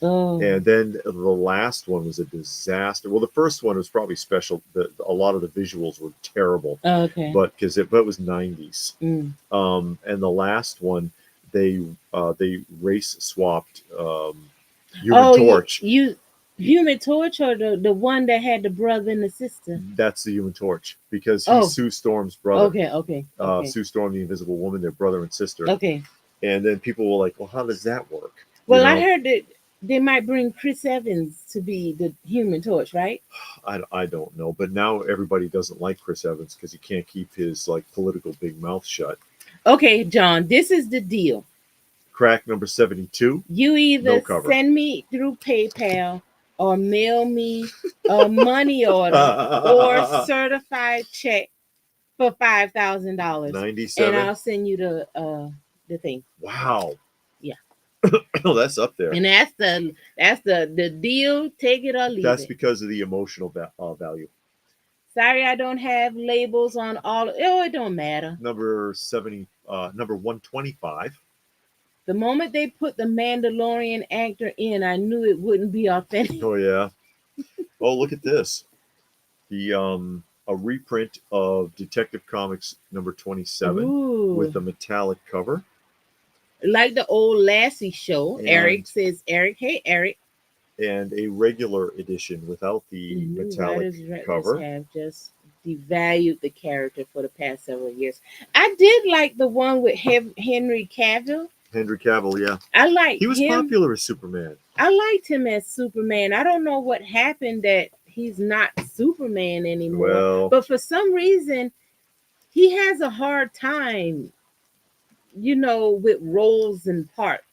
Oh. And then the last one was a disaster. Well, the first one was probably special. A lot of the visuals were terrible. Oh, okay. But because it was 90s. And the last one, they race swapped Human Torch. Human Torch, or the one that had the brother and the sister? That's the Human Torch, because he's Sue Storm's brother. Okay. Sue Storm, the Invisible Woman, their brother and sister. Okay. And then people were like, well, how does that work? Well, I heard that they might bring Chris Evans to be the Human Torch, right? I don't know. But now everybody doesn't like Chris Evans because he can't keep his like political big mouth shut. Okay, John, this is the deal. Crack number 72. You No either cover. send me through PayPal or mail me a money order or certified check for $5,000, and 97. I'll send you the thing. Wow. Yeah, Oh, that's up there. and that's the deal. Take it or leave That's it. because of the emotional value. Sorry, I don't have labels on all. Oh, it don't matter. Number 70, number 125. The moment they put the Mandalorian actor in, I knew it wouldn't be authentic. Oh yeah. Oh, look at this. The a reprint of Detective Comics number 27 Ooh, with a metallic cover like the old Lassie show. Eric and says, Eric, hey Eric. a regular edition without the New metallic writers directors cover. have just devalued the character for the past several years. I did like the one with Henry Cavill. Henry Cavill, yeah. I liked He was him. popular as Superman. I liked him as Superman. I don't know what happened that he's not Superman anymore. Well, But for some reason, he has a hard time, with roles and parts.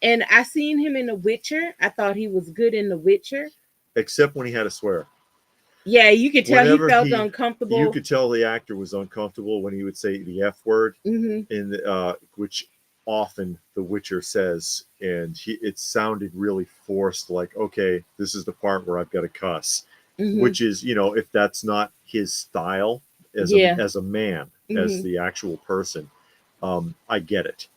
And I seen him in The Witcher. I thought he was good in The Witcher. except when he had to swear. Yeah, you could tell he Whenever felt you uncomfortable. could tell the actor was uncomfortable when he would say the F word, Hmm. in which often The Witcher says, and it sounded really forced. Like, okay, this is the part where I've got to cuss, Hmm. which is, if that's not his style Yeah. as a man, as Hmm. the actual person, I get it.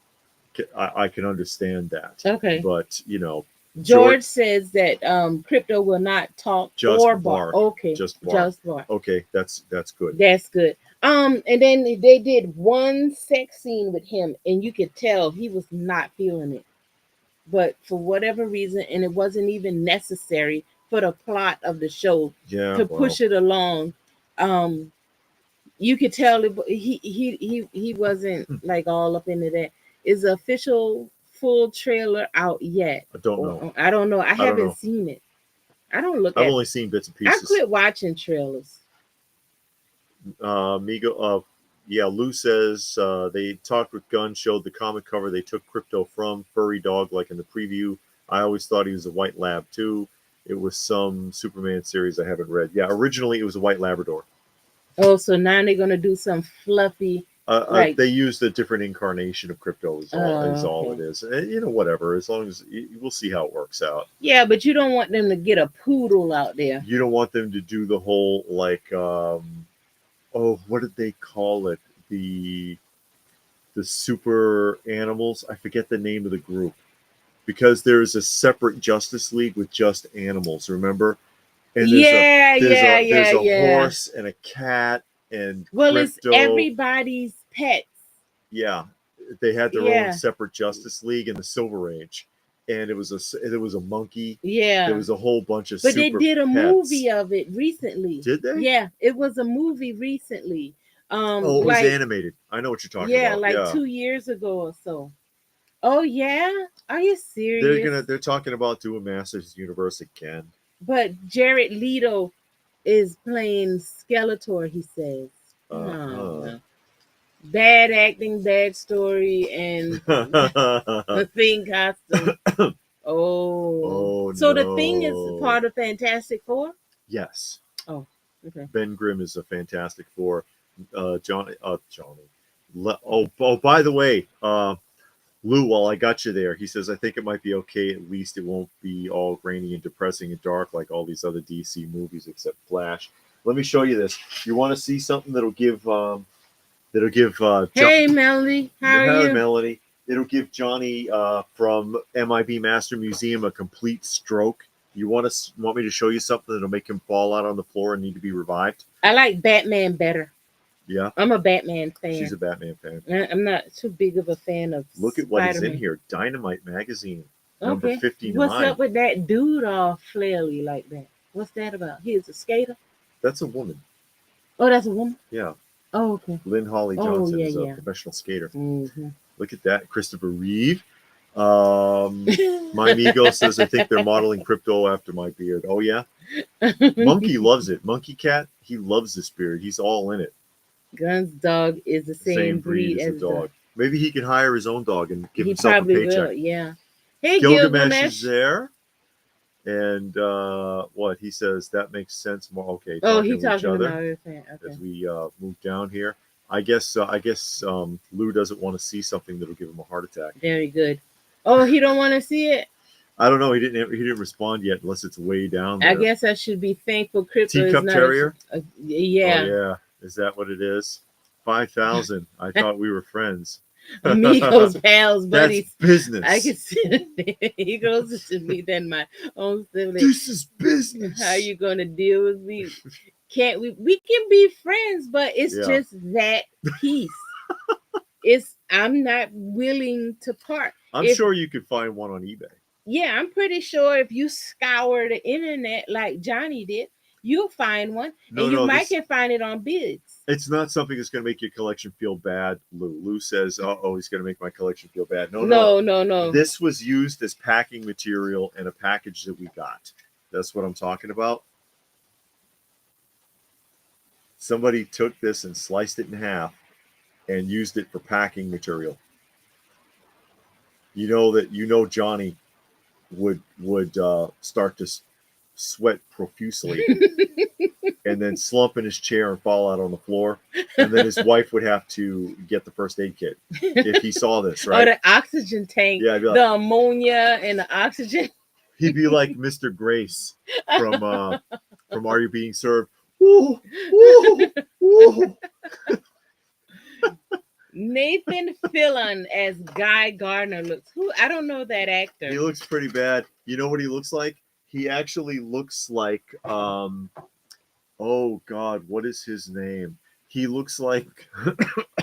I can understand that, Okay. but George George says that crypto will not talk just or bark. bark, Okay, just bark. just bark. Okay, that's good. That's good. And then they did one sex scene with him, and you could tell he was not feeling it. But for whatever reason, and it wasn't even necessary for the plot of the show Yeah, to well, push it along. Um, you could tell he wasn't hmm, like all up into that. Is the official full trailer out yet? I don't know. Or I don't know. I I don't haven't know. seen it. I don't look I've at. only seen bits and I pieces. quit watching trailers. Migo, yeah, Lou says they talked with Gunn, showed the comic cover they took Crypto from, furry dog like in the preview. I always thought he was a white lab too. It was some Superman series I haven't read. Yeah, originally it was a white Labrador. Oh, so now they're gonna do some fluffy, like. They used a different incarnation of Crypto. Is all it Okay. is. And, whatever. As long as we'll see how it works out. Yeah, but you don't want them to get a poodle out there. You don't want them to do the whole like oh, what did they call it? The super animals. I forget the name of the group because there's a separate Justice League with just animals. Remember? And Yeah, yeah, there's yeah, a yeah. horse and a cat and Well, it's Crypto. everybody's pets. Yeah, they had their own Yeah, separate Justice League in the Silver Age, and there was a monkey. There yeah. was a whole bunch of But they super did a pets. movie of it recently. Did they? Yeah, it was a movie recently. Oh, it was Like, animated. I know what you're talking yeah, about. like Yeah. 2 years ago or so. Oh yeah? Are you They're serious? gonna. They're talking about doing Masters Universe again. But Jared Leto is playing Skeletor, he says. Oh Uh well. Bad acting, bad story, and huh. the Thing costume. Oh. Oh So the Thing is no. part of Fantastic Four? Yes, Oh, okay. Ben Grimm is a Fantastic Four. Johnny. Oh, by the way, Lou, while I got you there, he says I think it might be okay. At least it won't be all grainy and depressing and dark like all these other DC movies, except Flash. Let me show you this. You want to see something that'll give Hey Melody, how are you? Melanie. It'll give Johnny from MIB Master Museum a complete stroke. You want me to show you something that'll make him fall out on the floor and need to be revived? I like Batman better. Yeah, I'm a Batman she's fan. a Batman fan. I'm not too big of a fan of Look at what is in Spider-Man. here. Dynamite magazine, number Okay. What's 59. up with that dude all flaily like that? What's that about? He's a skater? That's a woman. Oh, that's a woman? Yeah, Oh, okay. Lynn Holly Oh, Johnson yeah, is a yeah. professional skater. Mm-hmm. Look at that, Christopher Reeve. My ego says I think they're modeling Crypto after my beard. Oh yeah, Monkey loves it. Monkey Cat, he loves this beard. He's all in it. Gun's dog is the Same same breed breed as the as the. dog. Maybe he can hire his own dog and give He himself a probably paycheck. will. Yeah. Hey, Gilgamesh is Gilgamesh. there. And what he says, that makes sense more. Okay, Oh, talking he to each talking to my other other fan. as Okay. we move down here. I guess Lou doesn't want to see something that'll give him a heart attack. Very good. Oh, he don't want to see it. I don't know. He didn't respond yet unless it's way down I there. guess I should be thankful crypto is Teacup not Terrier. Oh yeah. yeah, is that what it is? 5,000. I thought we were friends. Amigos, pals, That's buddies. business. I can see he goes to me than my own sibling. This is business. How you gonna deal with me? Can't we can be friends, but it's Yeah. just that piece. It's I'm not willing to part. I'm If sure you could find one on eBay. Yeah, I'm pretty sure if you scour the internet like Johnny did, you'll find one, No, and you no, might can find it on bids. It's not something that's going to make your collection feel bad, Lou. Lou says, oh, he's going to make my collection feel bad. No, no. No. This was used as packing material in a package that we got. That's what I'm talking about. Somebody took this and sliced it in half and used it for packing material. You know Johnny would start to sweat profusely and then slump in his chair and fall out on the floor. And then his wife would have to get the first aid kit if he saw this, right? Or the oxygen tank, Yeah, like, the ammonia and the oxygen. He'd be like Mr. Grace from Are You Being Served? Ooh, ooh, ooh. Nathan Fillion as Guy Gardner looks. Who I don't know that actor. He looks pretty bad. You know what he looks like? He actually looks like oh God, what is his name? He looks like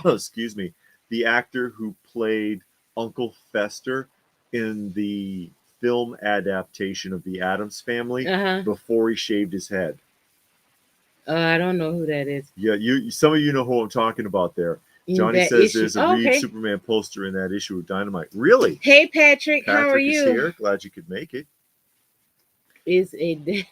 excuse me, the actor who played Uncle Fester in the film adaptation of the Addams Family before he shaved his head. I don't know who that is. Yeah, some of you know who I'm talking about there. Johnny says there's a Reed Superman poster in that issue of Dynamite. Really? Hey, Patrick, how are you? Patrick is here. Glad you could make it. Is a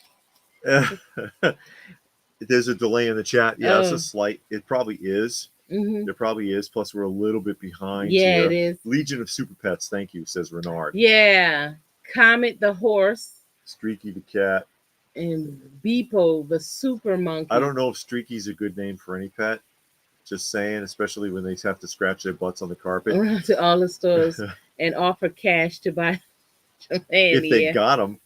there's a delay in the chat. Yeah, it's a slight. It probably is. There probably is. Plus, we're a little bit behind. Yeah, here. it is. Legion of Super Pets. Thank you, says Renard. Yeah. Comet the horse. Streaky the cat. And Beepo the super monkey. I don't know if Streaky's a good name for any pet. Just saying, especially when they have to scratch their butts on the carpet. Run to all the stores and offer cash to buy. If they got them.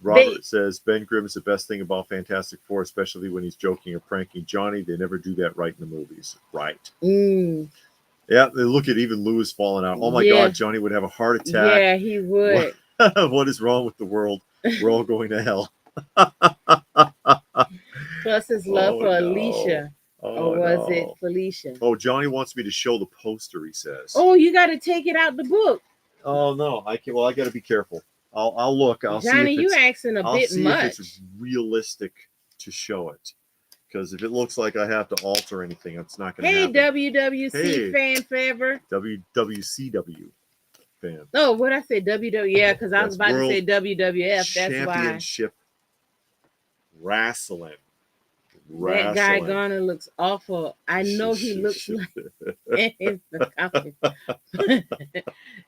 Robert says Ben Grimm is the best thing about Fantastic Four, especially when he's joking or pranking Johnny. They never do that right in the movies. Right. Yeah, they look at even Lou is falling out. Oh my God, Johnny would have a heart attack. Yeah, he would. What is wrong with the world? We're all going to hell. Plus his love for Alicia. Or was it Felicia? Oh, Johnny wants me to show the poster, he says. Oh, you got to take it out the book. Oh, no. I can't. Well, I got to be careful. I'll look. I'll Johnny, see if you asking a bit much. if it's realistic to show it. Because if it looks like I have to alter anything, it's not going to happen. WWC fan forever. WCW fan. Oh, what I say? WW? Yeah, because I was about to say WWF. That's Championship Wrestling. That Guy Garner looks awful. I know he looks like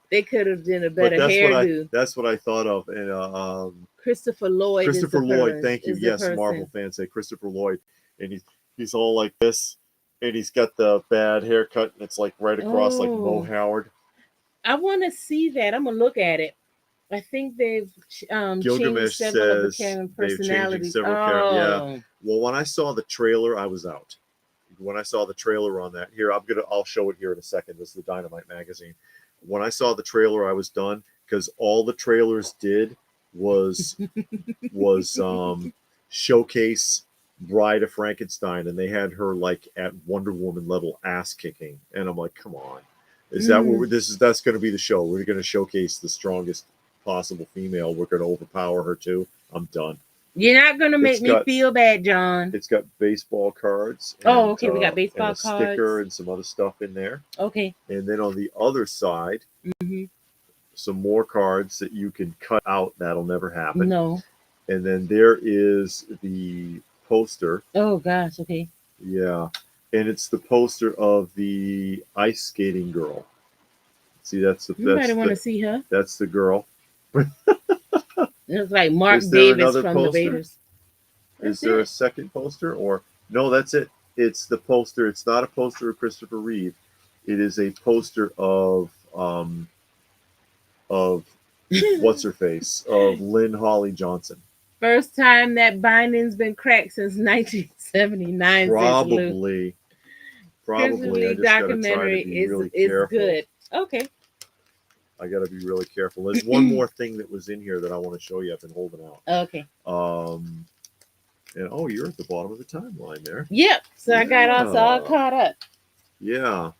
they could have done a better hairdo. That's what I thought of. And Christopher Lloyd. Christopher Lloyd, thank you. Yes, Marvel fans say Christopher Lloyd, and he's all like this, and he's got the bad haircut, and it's like right across like Mo Howard. I want to see that. I'm gonna look at it. I think they've changed several of the character personalities. Yeah. Well, when I saw the trailer, I was out. When I saw the trailer on that, I'll show it here in a second. This is the Dynamite magazine. When I saw the trailer, I was done because all the trailers did was showcase Bride of Frankenstein, and they had her like at Wonder Woman level ass kicking, and I'm like, come on, is that what that's going to be the show? We're going to showcase the strongest possible female. We're going to overpower her too. I'm done. You're not going to make me feel bad, John. It's got baseball cards. And, okay. We got baseball and a cards. Sticker and some other stuff in there. Okay. And then on the other side, some more cards that you can cut out. That'll never happen. No. And then there is the poster. Oh, gosh. Okay. Yeah. and it's the poster of the ice skating girl. See, Nobody want to see her. that's the girl. It's like Mark Is there Davis another from the poster? Raiders. Is That's there a it. second poster, or no? That's it. It's the poster. It's not a poster of Christopher Reeve. It is a poster of what's her face, of Lynn Holly Johnson. First time that binding's been cracked since 1979, says Lou. Probably, Christopher probably. I Lee just got to try to documentary be is really is careful. good. Okay. I got to be really careful. There's one more thing that was in here that I want to show you. I've been holding out. Okay. And oh, you're at the bottom of the timeline there. Yep. So I got us all Yeah, caught up. yeah.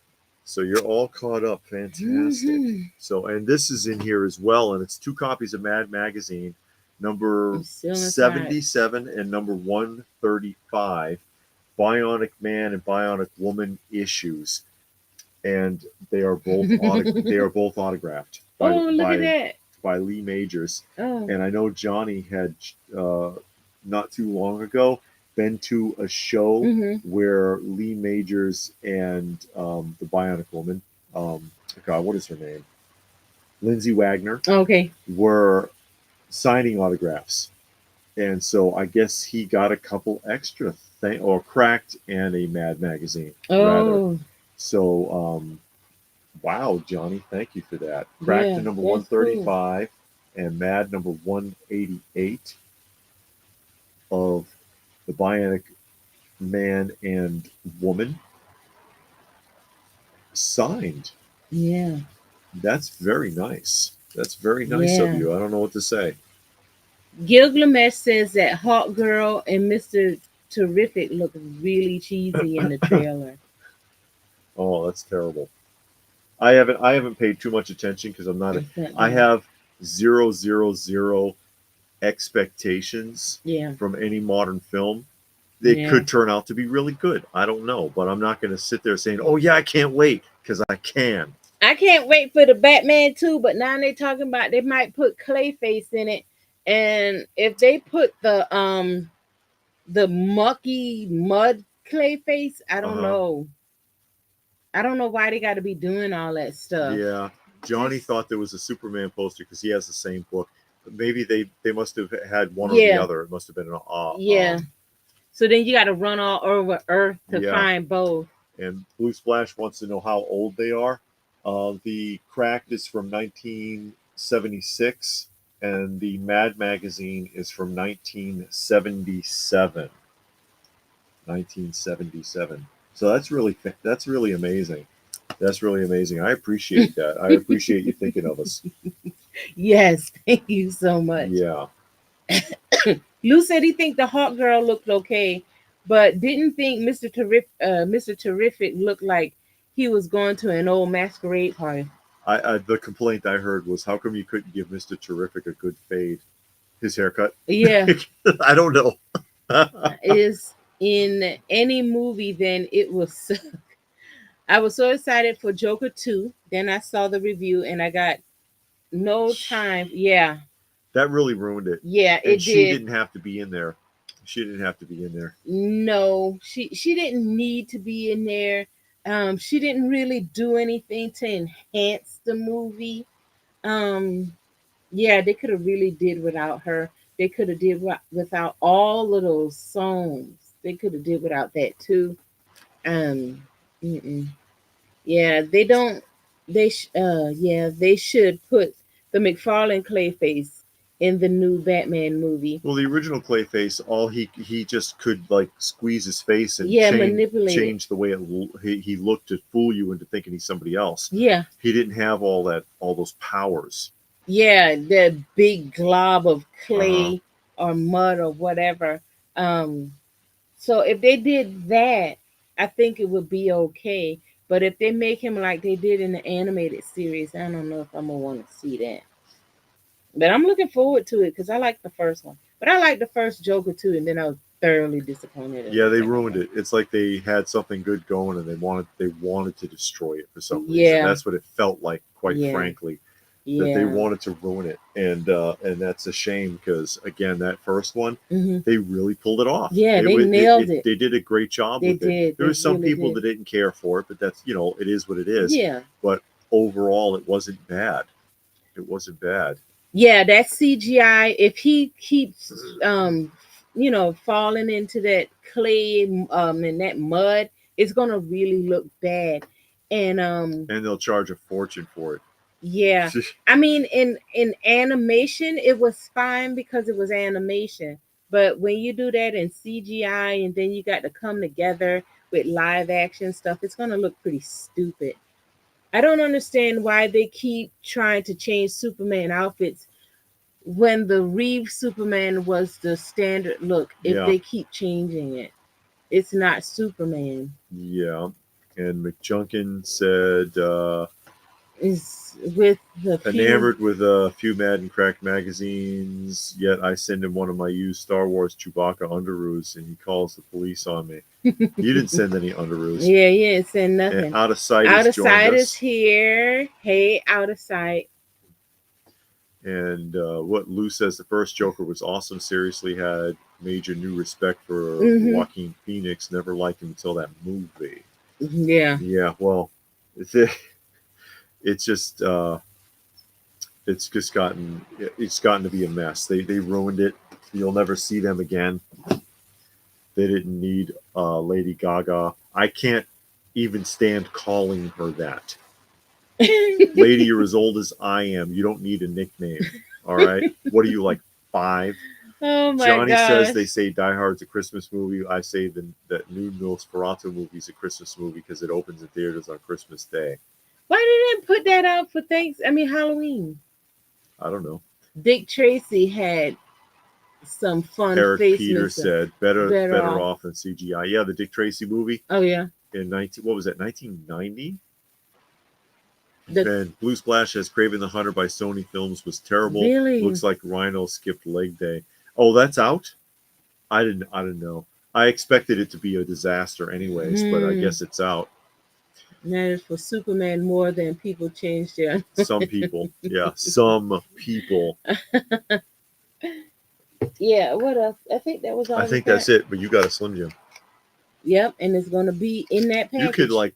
So you're all caught up. Fantastic. Mm-hmm. So, and this is in here as well, and it's two copies of Mad Magazine, number I'm still inside. 77 and number 135, Bionic Man and Bionic Woman issues, and they are both they are both autographed Oh, look at that. by Lee Majors. Oh. And I know Johnny had not too long ago been to a show where Lee Majors and the Bionic Woman, God, what is her name? Lindsay Wagner, Okay. were signing autographs. And so I guess he got a couple extra or cracked and a Mad magazine rather. Oh. So wow, Johnny, thank you for that. Cracked Yeah, to number that's cool. 135 and Mad number 188 of the Bionic Man and Woman signed. Yeah. That's very nice. That's very nice of Yeah. you. I don't know what to say. Gilgamesh says that Hawk Girl and Mr. Terrific look really cheesy in the trailer. Oh, that's terrible. I haven't paid too much attention because I'm not. I have 000 expectations Yeah. from any modern film. They Yeah. could turn out to be really good. I don't know, but I'm not going to sit there saying, "Oh yeah, I can't wait," because I can. I can't wait for the Batman 2, but now they're talking about they might put Clayface in it. And if they put the mucky mud Clayface, I don't know. I don't know why they got to be doing all that stuff. Yeah, Johnny thought there was a Superman poster because he has the same book. But maybe they must have had one or the other. It must have been an yeah. So then you got to run all over Earth to find both. And Blue Splash wants to know how old they are. The Cracked is from 1976, and the Mad magazine is from 1977. 1977. So that's really amazing. That's really amazing. I appreciate that. I appreciate you thinking of us. Yes, thank you so much. Yeah. Lou said he think the Hawk Girl looked okay, but didn't think Mr. Terrific looked like he was going to an old masquerade party. The complaint I heard was, how come you couldn't give Mr. Terrific a good fade? His haircut? Yeah. I don't know. Is in any movie, then it was. I was so excited for Joker 2. Then I saw the review and I got no time. Yeah. That really ruined it. Yeah, and it she did. Didn't have to be in there. She didn't have to be in there. No, she didn't need to be in there. She didn't really do anything to enhance the movie. Yeah, they could have really did without her. They could have did without all of those songs. They could have did without that too. Um, mm-mm. Yeah, they don't. Yeah, they should put the McFarlane Clayface in the new Batman movie. Well, the original Clayface, all he just could like squeeze his face and change the way he looked to fool you into thinking he's somebody else. Yeah, he didn't have all those powers. Yeah, that big glob of clay or mud or whatever. So if they did that, I think it would be okay. But if they make him like they did in the animated series, I don't know if I'm gonna want to see that. But I'm looking forward to it because I like the first one. But I like the first Joker too, and then I was thoroughly disappointed. Yeah, they ruined it. It's like they had something good going, and they wanted to destroy it for some reason. Yeah. That's what it felt like, quite frankly. that they Yeah. wanted to ruin it, and that's a shame because again, that first one, Hmm. they really pulled it off. Yeah, It they was nailed it. they did a great job They with it. did. There They was some really people did. that didn't care for it, but that's it is what it is. Yeah. But overall, it wasn't bad. It wasn't bad. Yeah, that CGI, if he keeps falling into that clay and that mud, it's gonna really look bad. And And they'll charge a fortune for it. yeah. I mean, in animation it was fine because it was animation. But when you do that in CGI and then you got to come together with live action stuff, it's gonna look pretty stupid. I don't understand why they keep trying to change Superman outfits when the Reeve Superman was the standard look. If Yeah, they keep changing it, it's not Superman. yeah. And McJunkin said, It's with the few. enamored with a few Mad and Cracked magazines, yet I send him one of my used Star Wars Chewbacca underoos, and he calls the police on me. You didn't send any underoos. Yeah, yeah, it said And nothing. Out of Sight Out has of joined sight is us. here. Hey, out of sight. And what Lou says, the first Joker was awesome. Seriously, had major new respect for Mm-hmm. Joaquin Phoenix. Never liked him until that movie. Yeah. Yeah, well, it's it's just it's gotten to be a mess. They ruined it. You'll never see them again. They didn't need Lady Gaga. I can't even stand calling her that. Lady, you're as old as I am. You don't need a nickname. All right. What are you, like 5? Oh my Johnny says gosh. they say Die Hard's a Christmas movie. I say that new Nosferatu movie's a Christmas movie because it opens in theaters on Christmas Day. Why did they put that out for thanks? I mean Halloween. I don't know. Dick Tracy had some fun Eric face Peters missing. said Better better off. off than CGI. Yeah, the Dick Tracy movie Oh yeah. in 19 what was that 1990? The And Blue Splash as Craven the Hunter by Sony Films was terrible. really. Looks like Rhino skipped leg day. Oh, that's out? I didn't know. I expected it to be a disaster anyways, but I Hmm. guess it's out. That is for Superman more than people change their. Some people. Yeah, some people. Yeah. What else? I think that was I all the think that's fact. it, but you got a Slim Jim. Yep, and it's gonna be in that You could package. like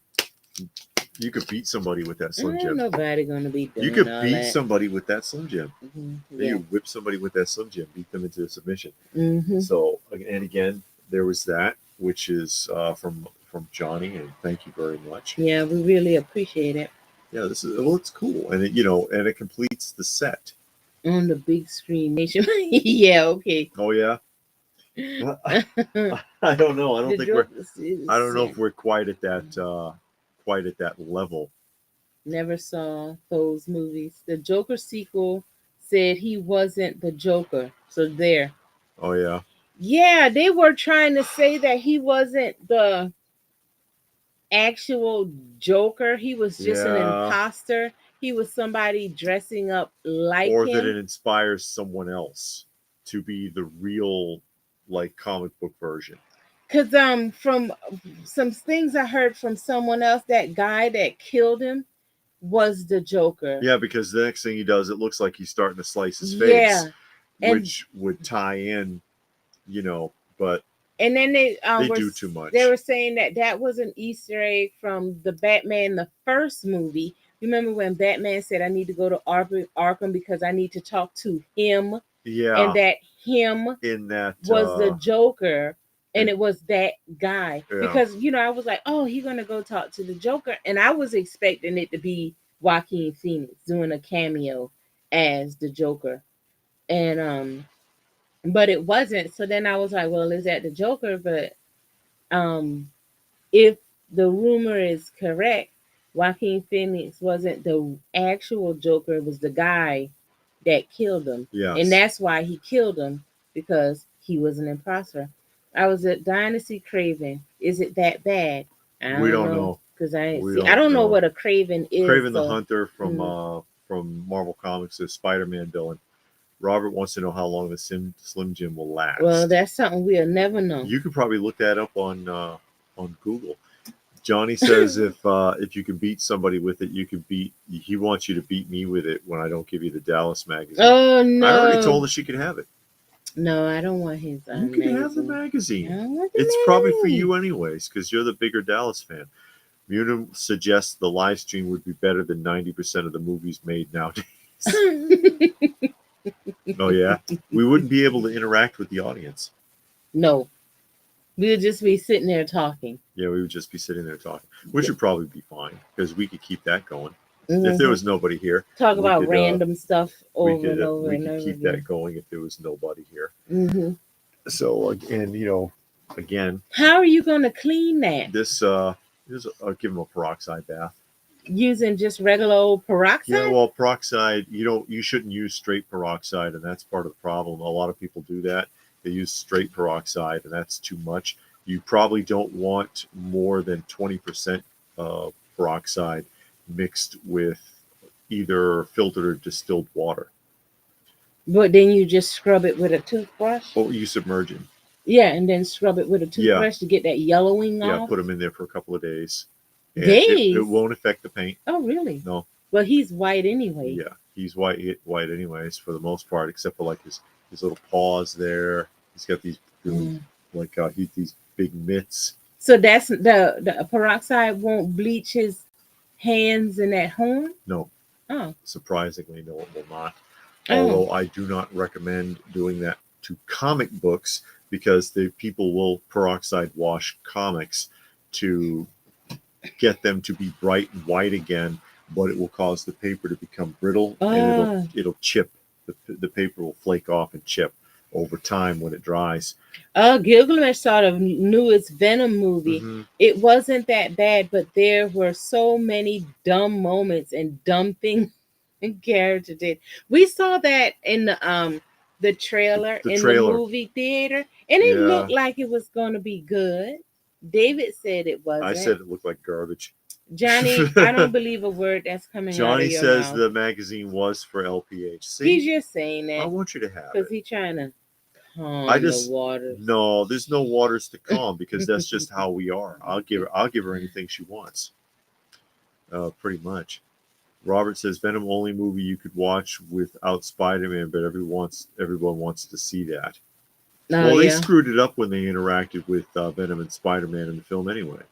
you could beat somebody with that Slim Ain't Jim. nobody gonna be You doing could all beat that. somebody with that Slim Jim. Yeah. You whip somebody with that Slim Jim, beat them into a submission. Hmm. So, and again, there was that, which is from Johnny, and thank you very much. Yeah, we really appreciate it. Yeah, this is it's cool, and and it completes the set. On the big screen nation. Yeah, okay. Oh yeah, well, I don't know. I don't The think joke I don't know if is we're quite at that level. never saw those movies. The Joker sequel said he wasn't the Joker. So there. Oh yeah, Yeah, they were trying to say that he wasn't the actual Joker. He was just an yeah, imposter. He was somebody dressing up like or that him. it inspires someone else to be the real like comic book version. Cause from some things I heard from someone else, that guy that killed him was the Joker. Yeah, because the next thing he does, it looks like he's starting to slice his face, Yeah, and which would tie in, but and then they do too they much. were saying that that was an Easter egg from the Batman the first movie. Remember when Batman said, "I need to go to Arkham because I need to talk to him," and Yeah, that him in that, was the Joker, and and it was that guy. yeah, Because I was like, "Oh, he's gonna go talk to the Joker," and I was expecting it to be Joaquin Phoenix doing a cameo as the Joker, and but it wasn't. So then I was like, "Well, is that the Joker?" But um, if the rumor is correct, Joaquin Phoenix wasn't the actual Joker, it was the guy that killed him. And yes, that's why he killed him, because he was an imposter. I was at Dynasty Craven. Is it that bad? I we don't don't know. know. Because I ain't We see. I don't don't know know. what a Craven is. Craven the So Hunter mm, from Marvel Comics is Spider-Man villain. Robert wants to know how long the Slim Jim will well, last. that's something we'll never know. You could probably look that up on Google. Johnny says if you can beat somebody with it, you can beat. He wants you to beat me with it when I don't give you the Dallas magazine. Oh I already no. told her she could have it. No, I don't want his You can have the magazine. I magazine. don't want It's probably for the you anyways, because you're the bigger Dallas fan. Muna suggests the live stream would be better than 90% of the movies made nowadays. magazine. Oh yeah, we wouldn't be able to interact with the audience. No, we'll just be sitting there talking. Yeah, we would just be sitting there talking, which would probably be fine because we could keep that going. If there Hmm. was nobody here, Talk we about could random stuff over and over we and could over keep that again. going if there was nobody here. Hmm. So and again, How are you going to clean that? this I'll give them a peroxide bath. Using just regular old Yeah, peroxide? well, peroxide, you shouldn't use straight peroxide, and that's part of the problem. A lot of people do that. They use straight peroxide, and that's too much. You probably don't want more than 20% peroxide mixed with either filtered or distilled water. But then you just scrub it with a toothbrush? Or you submerge it. Yeah, and then scrub it with a Yeah, toothbrush to get that yellowing yeah, off? put them in there for a couple of days. And it Days? won't affect the paint. Oh, really? No, Well, he's white anyway. yeah, he's white anyways for the most part, except for like his little paws there. He's got these really Mm. like these big mitts. So that's the peroxide won't bleach his hands and that horn? No, Oh. surprisingly, no, it will not. Oh. Although I do not recommend doing that to comic books because the people will peroxide wash comics to get them to be bright and white again, but it will cause the paper to become brittle and Ah. it'll chip. The paper will flake off and chip over time when it dries. Gilgamesh saw the newest Venom movie. Mm-hmm. It wasn't that bad, but there were so many dumb moments and dumb things and character did. We saw that in the trailer The in the trailer, movie theater, and it yeah. looked like it was going to be good. David said it I wasn't. said it looked like garbage. Johnny, I don't believe a word that's coming out of Johnny your says mouth. the magazine was for LPH. He's See, just saying I that want you to have because it. he's trying to I calm the just waters. no, there's no waters to calm because that's just how we are. I'll give her anything she wants. Pretty much. Robert says Venom only movie you could watch without Spider-Man, but everyone wants to see that. Oh Well, they yeah. screwed it up when they interacted with Venom and Spider-Man in the film anyway,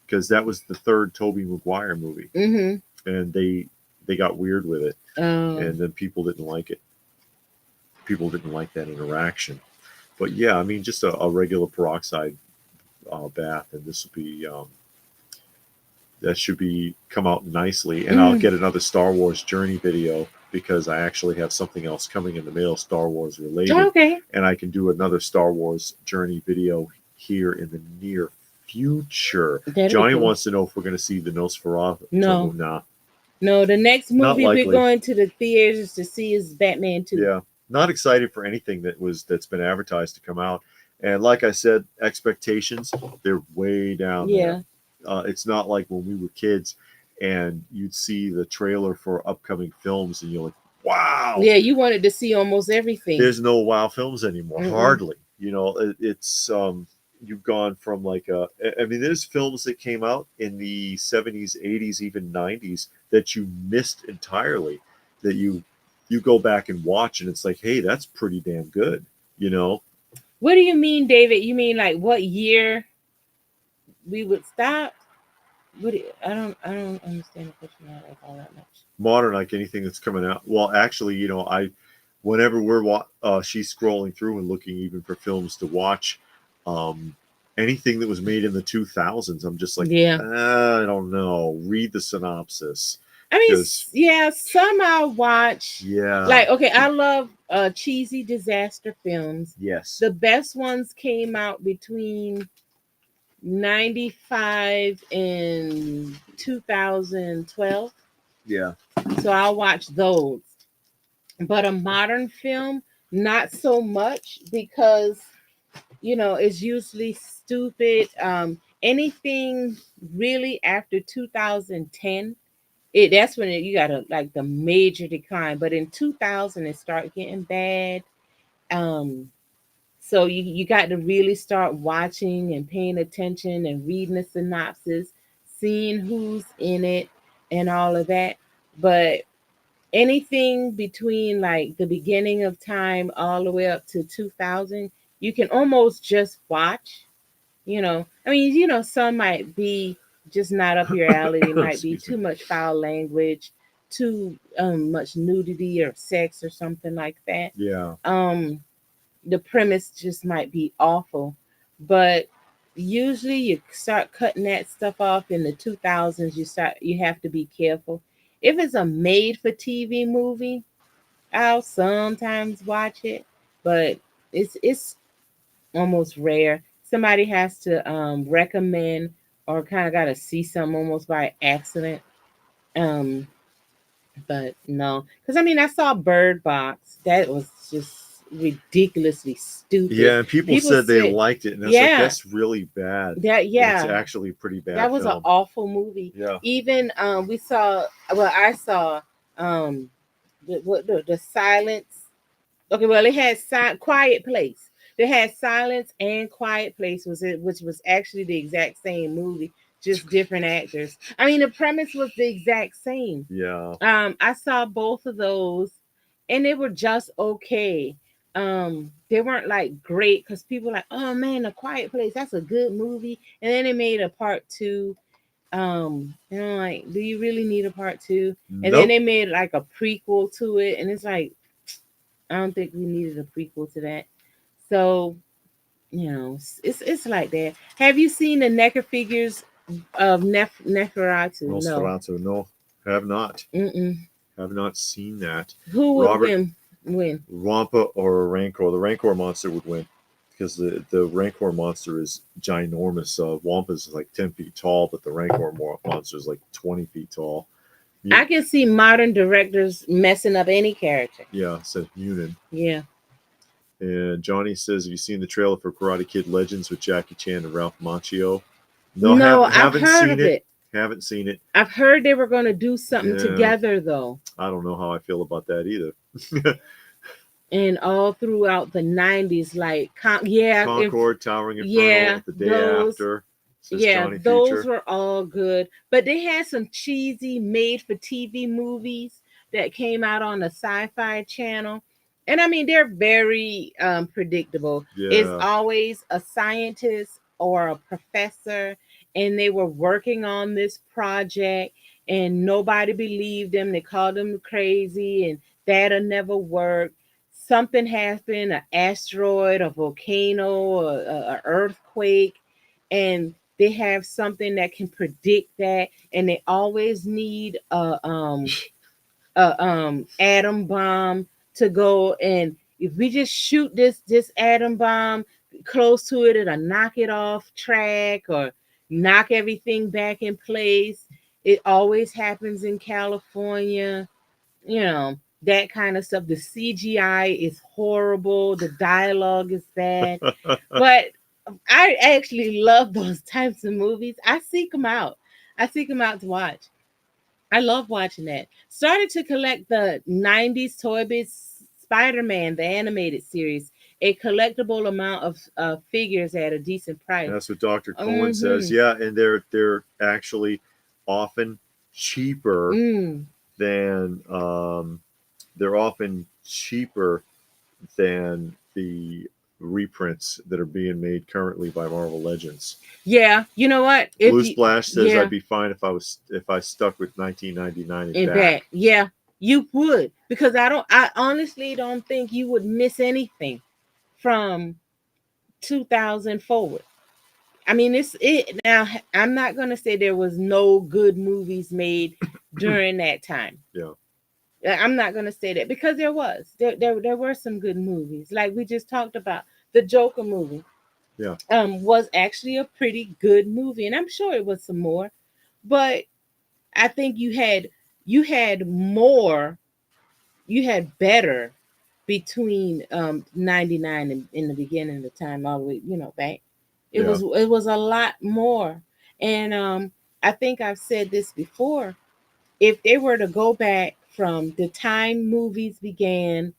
because that was the third Tobey Maguire movie, Mhm. and they got weird with it, Oh. and then people didn't like it. People didn't like that interaction. But yeah, I mean, just a regular peroxide bath, and this will be that should be come out nicely. And I'll Mm. get another Star Wars journey video because I actually have something else coming in the mail, Star Wars related, Okay. and I can do another Star Wars journey video here in the near future. That'd Johnny be cool. wants to know if we're going to see the Nosferatu. No. Nah, No, the next not movie we're likely. going to the theaters to see is Batman 2. Yeah, not excited for anything that's been advertised to come out. And like I said, expectations they're way down Yeah. there. It's not like when we were kids and you'd see the trailer for upcoming films and you're like, wow. Yeah, you wanted to see almost everything. There's no wow films anymore. Mm-mm. Hardly. It's you've gone from like I mean, there's films that came out in the 70s, 80s, even 90s that you missed entirely. That you go back and watch, and it's like, hey, that's pretty damn good. You know, What do you mean, David? You mean like what year we would stop? I don't understand the question like all that much. modern like anything that's coming out. Well, actually, whenever she's scrolling through and looking even for films to watch, um, anything that was made in the 2000s, I'm just like, Yeah. I don't know. Read the synopsis. I mean, 'Cause- yeah, some I watch. Yeah. Like, okay, I love cheesy disaster films. Yes. The best ones came out between 95 and 2012. Yeah. So I'll watch those. But a modern film, not so much because it's usually stupid. Anything really after 2010, that's when you got like the major decline. But in 2000 it start getting bad. Um so you got to really start watching and paying attention and reading the synopsis. seeing who's in it and all of that. But anything between like the beginning of time all the way up to 2000, you can almost just watch. I mean, some might be just not up your alley. They might be Excuse me. too much foul language, too much nudity or sex or something like that. Yeah. um the premise just might be awful. But usually you start cutting that stuff off in the 2000s. You have to be careful. If it's a made for TV movie, I'll sometimes watch it, but it's almost rare. Somebody has to recommend or kind of got to see something almost by accident. Um, but no, because I mean, I saw Bird Box. That was just ridiculously stupid. Yeah, and people People said they said, liked it, and I was like, yeah, "That's really bad." that It's yeah, actually a pretty that bad was an film. awful movie. Yeah. Even we saw, well, I saw um the silence. Okay, well, it had Quiet Place. They had Silence and Quiet Place, which was actually the exact same movie, just different actors. I mean, the premise was the exact same. Yeah. I saw both of those, and they were just okay. They weren't like great because people were like, oh man, A Quiet Place, that's a good movie. And then they made a part two. Like, do you really need a part two? And then Nope. they made like a prequel to it, and it's like, I don't think we needed a prequel to that. So it's like that. Have you seen the NECA figures of Neferatu? No. Nosferatu. No, have not. Mm-mm. Have not seen that. Who would Robert win? Win? Wampa or a Rancor. The Rancor monster would win because the Rancor monster is ginormous. Wampa's is like 10 feet tall, but the Rancor monster is like 20 feet tall. I can see modern directors messing up any character. Yeah, says Munin. Yeah. And Johnny says, "Have you seen the trailer for Karate Kid Legends with Jackie Chan and Ralph Macchio?" No, No, I've haven't heard seen of it. it. Haven't seen it. I've heard they were going to do something Yeah, together though. I don't know how I feel about that either. And all throughout the 90s, like, yeah, if Concord, Towering yeah, Inferno, The Day those After, says yeah, Johnny those Future. were all good. But they had some cheesy made for TV movies that came out on the Sci-Fi Channel. And I mean, they're very predictable. It's Yeah. always a scientist or a professor, and they were working on this project, and nobody believed them. They called them crazy, and that'll never work. Something happened, an asteroid, a volcano, a earthquake, and they have something that can predict that, and they always need a atom bomb to go, and if we just shoot this atom bomb close to it, it'll knock it off track or knock everything back in place. It always happens in California, you know, that kind of stuff. The CGI is horrible, the dialogue is bad, but I actually love those types of movies. I seek them out. I seek them out to watch. I love watching that. Started to collect the 90s Toy Biz Spider-Man, the animated series, a collectible amount of figures at a decent price. That's what Dr. Cohen says. Mm-hmm. Yeah, and they're actually often cheaper Mm. than they're often cheaper than the reprints that are being made currently by Marvel Legends. Yeah, you know what? Blue Splash says yeah, I'd be fine if I stuck with 1999 and in back. back, yeah, you would, because I honestly don't think you would miss anything from 2000 forward. I mean, it's it now. I'm not gonna say there was no good movies made during that time. Yeah. I'm not gonna say that because there was. There were some good movies, like we just talked about. The Joker movie, Yeah. was actually a pretty good movie, and I'm sure it was some more, but I think you had more, you had better between 99 and in the beginning of the time all the way, back. Yeah. It was a lot more. And I think I've said this before. If they were to go back from the time movies began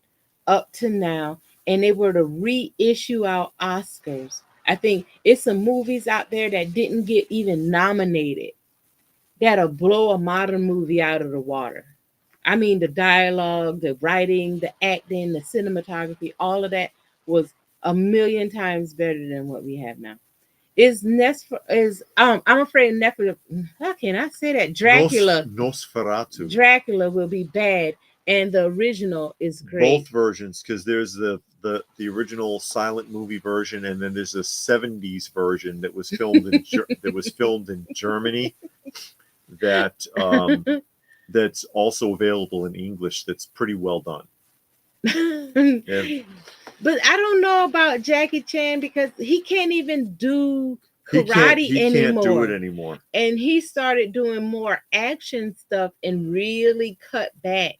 up to now, and they were to reissue our Oscars, I think it's some movies out there that didn't get even nominated that'll blow a modern movie out of the water. I mean, the dialogue, the writing, the acting, the cinematography, all of that was a million times better than what we have now. I'm afraid Nephilim. How can I say that? Nosferatu. Dracula will be bad, and the original is great. Both versions, because there's the original silent movie version, and then there's a '70s version that was filmed in Germany. That that's also available in English. That's pretty well done. And but I don't know about Jackie Chan because he can't even do karate he anymore. Can't do it anymore. And he started doing more action stuff and really cut back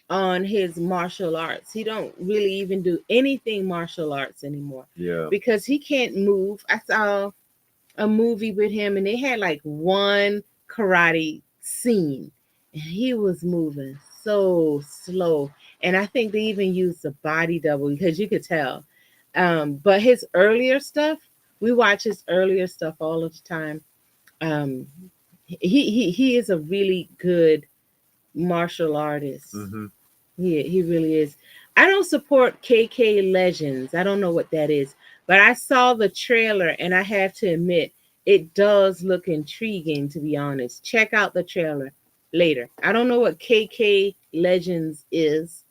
on his martial arts. He don't really even do anything martial arts anymore. Yeah. Because he can't move. I saw a movie with him and they had like one karate scene and he was moving so slow. And I think they even used a body double because you could tell. But his earlier stuff, we watch his earlier stuff all of the time. Um, he is a really good martial artist. Mm-hmm. He really is. I don't support KK Legends. I don't know what that is, but I saw the trailer and I have to admit it does look intriguing, to be honest. Check out the trailer later. I don't know what KK Legends is.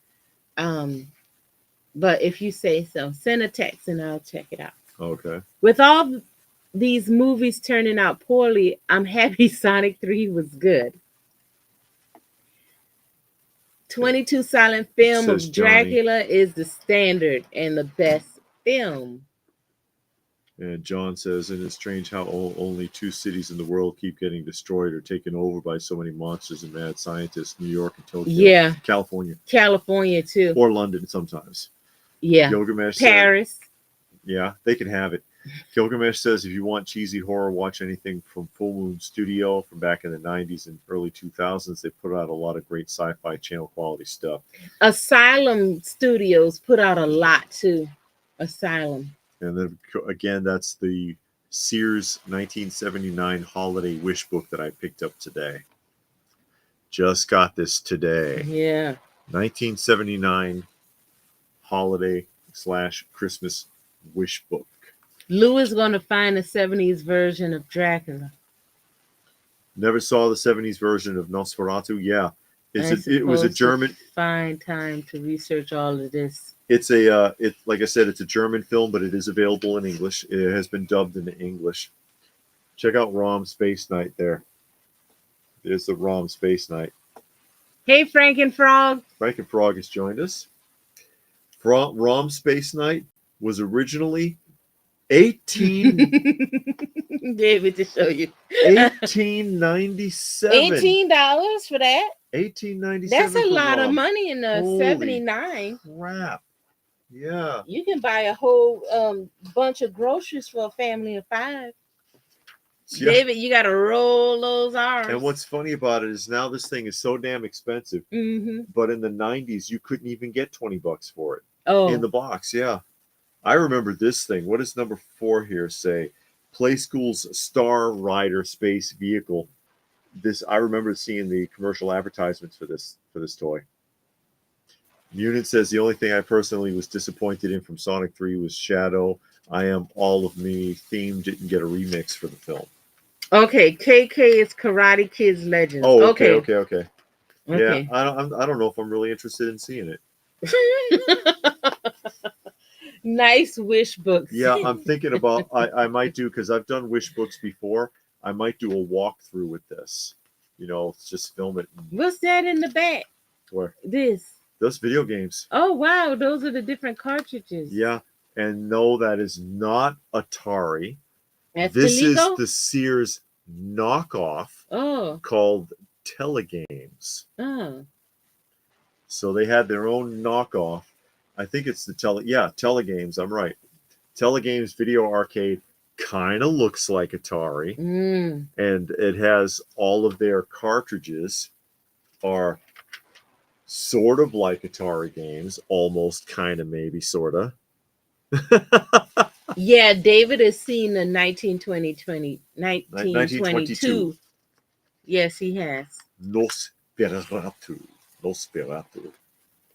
But if you say so, send a text and I'll check it out. Okay. With all these movies turning out poorly, I'm happy Sonic 3 was good. 22 silent film of Dracula is the standard and the best film. And John says, and it's strange how only 2 cities in the world keep getting destroyed or taken over by so many monsters and mad scientists: New York and Tokyo. Yeah. California too. Or London sometimes. Yeah. Gilgamesh Paris. Said, yeah, they can have it. Gilgamesh says, if you want cheesy horror, watch anything from Full Moon Studio from back in the 90s and early 2000s. They put out a lot of great sci-fi channel quality stuff. Asylum Studios put out a lot too. Asylum. And then again, that's the Sears 1979 holiday wish book that I picked up today. Just got this today. Yeah. 1979 holiday / Christmas wish book. Lou is going to find a 70s version of Dracula. Never saw the 70s version of Nosferatu. Yeah. It was a German. Find time to research all of this. It's like I said, it's a German film, but it is available in English. It has been dubbed into English. Check out Rom Space Night there. There's the Rom Space Night. Hey, Frankenfrog. Frankenfrog has joined us. Rom Space Night was originally David, to show you. $18.97. $18 for that? $18.97. That's a lot of money in the 79. Crap. Yeah. You can buy a whole bunch of groceries for a family of 5. Yeah. David, you got to roll those R's. And what's funny about it is now this thing is so damn expensive. Mm-hmm. But in the 90s, you couldn't even get $20 for it. Oh. In the box, yeah. I remember this thing. What does number 4 here say? Play School's Star Rider space vehicle. I remember seeing the commercial advertisements for this toy. Munin says the only thing I personally was disappointed in from Sonic 3 was Shadow. I Am All of Me theme didn't get a remix for the film. Okay, KK is Karate Kids Legends. Oh, okay. Yeah, I don't know if I'm really interested in seeing it. Nice wish books. Yeah, I'm thinking about I might do, because I've done wish books before. I might do a walkthrough with this. Just film it. What's that in the back? Where? Those video games. Oh wow, those are the different cartridges. Yeah, and no, that is not Atari. That's this illegal? Is the Sears knockoff. Oh. Called Telegames. Oh. So they had their own knockoff. I think it's the Telegames. I'm right. Telegames Video Arcade kind of looks like Atari. And it has all of their cartridges are sort of like Atari games, almost, kind of, maybe, sort of. Yeah, David has seen the 1922 Yes, he has. Nosferatu. Nosferatu.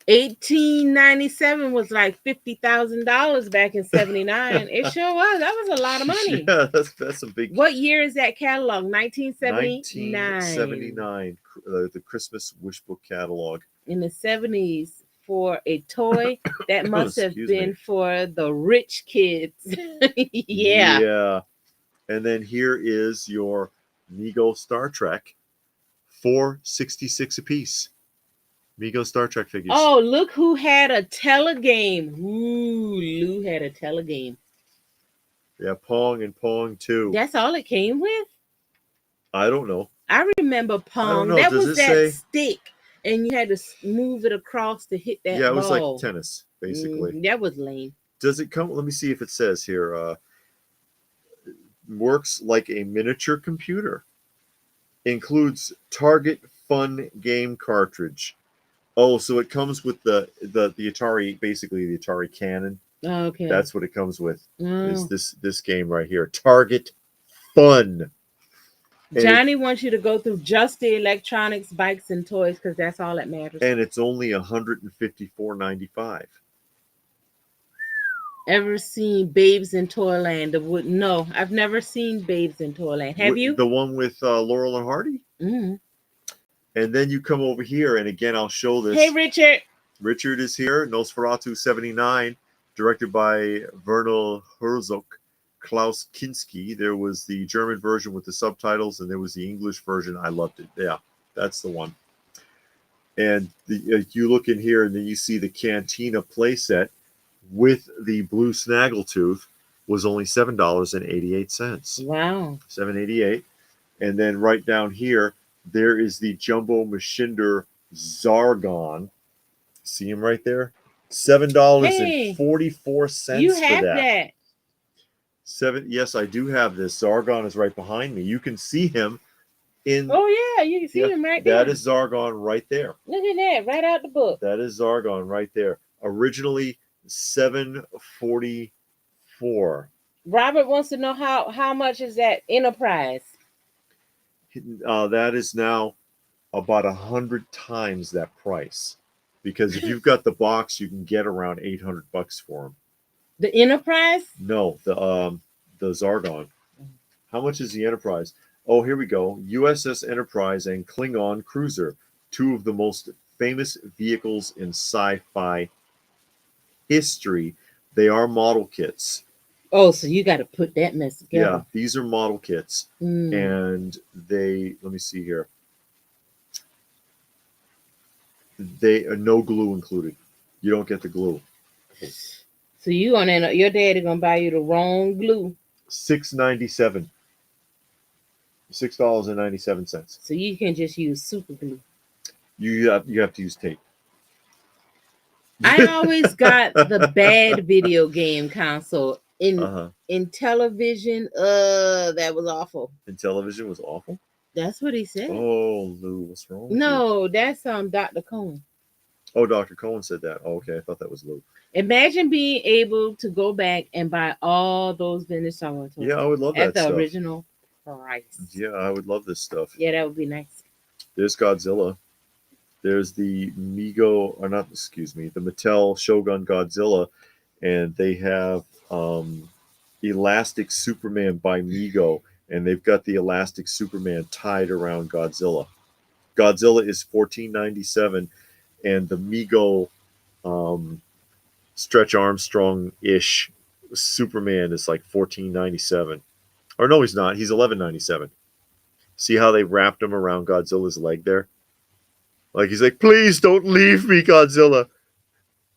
1897 was like $50,000 back in '79. It sure was. That was a lot of money. Yeah, that's a big. What year is that catalog? 1979. 1979, the Christmas Wish Book catalog. In the '70s for a toy that must have Excuse been me. for the rich kids. Yeah. Yeah. And then here is your Mego Star Trek, 466 apiece. Mego Star Trek figures. Oh, look who had a telegame. Ooh, Lou had a telegame. Yeah, Pong and Pong 2. That's all it came with? I don't know. I remember I don't Pong. know. That Does was it that say? stick, and you had to move it across to hit Yeah, that it was like ball. tennis, basically. That was lame. Does it come? Let me see if it says here. Works like a miniature computer. Includes Target Fun game cartridge. Oh, so it comes with the Atari, basically the Atari Cannon. Oh, okay. That's what it comes with. Is Oh. this game right here? Target Fun. And Johnny wants you to go through just the electronics, bikes, and toys because that's all that matters. and it's only $154.95. Ever seen Babes in Toyland? No, I've never seen Babes in Toyland. Have you? The one with Laurel and Hardy? Mm. And then you come over here, and again, I'll show this. Hey, Richard. Richard is here. Nosferatu 79, directed by Werner Herzog. Klaus Kinski. There was the German version with the subtitles, and there was the English version. I loved it. Yeah, that's the one. And you look in here, and then you see the Cantina playset with the blue snaggletooth was only $7.88. Wow. $7.88. And then right down here, there is the Jumbo Machinder Zargon. See him right there? $7.44 you for have that. Yes, I do have this. Zargon is right behind me. You can see him in. Oh yeah, you can see him right there. That is Zargon right there. Look at that, right out the book. That is Zargon right there. Originally $7.44. Robert wants to know how much is that Enterprise? That is now about 100 times that price, because if you've got the box, you can get around $800 for them. The Enterprise? No, the Zargon. How much is the Enterprise? Oh, here we go. USS Enterprise and Klingon Cruiser, two of the most famous vehicles in sci-fi history. They are model kits. Oh, so you got to put that mess together. Yeah, these are model kits, and let me see here. They are no glue included. You don't get the glue. So your daddy gonna buy you the wrong glue. $6.97. $6.97. So you can just use super glue. You have to use tape. I always got the bad video game console in television. That was awful. In television was awful. That's what he said. Oh, Lou, what's wrong with you? That's Dr. Cohen. Oh, Dr. Cohen said that. Oh, okay, I thought that was Lou. Imagine being able to go back and buy all those vintage Star Wars toys. Yeah, I would love that at the stuff. Original price. Yeah, I would love this stuff. Yeah, that would be nice. There's Godzilla. There's the the Mattel Shogun Godzilla, and they have Elastic Superman by Mego, and they've got the Elastic Superman tied around Godzilla. Godzilla is $14.97, and the Mego Stretch Armstrong-ish Superman is like $14.97. Or no, he's not. He's $11.97. See how they wrapped him around Godzilla's leg there? Like he's like, please don't leave me, Godzilla.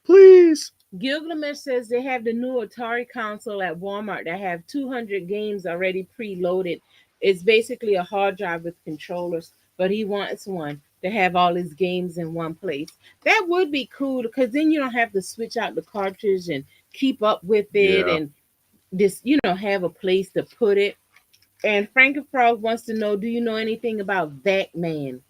Please. Gilgamesh says they have the new Atari console at Walmart that have 200 games already preloaded. It's basically a hard drive with controllers, but he wants one to have all his games in one place. That would be cool because then you don't have to switch out the cartridge and keep up with it and just, have a place to put it. And Frankenfrog wants to know, do you know anything about Vac-Man?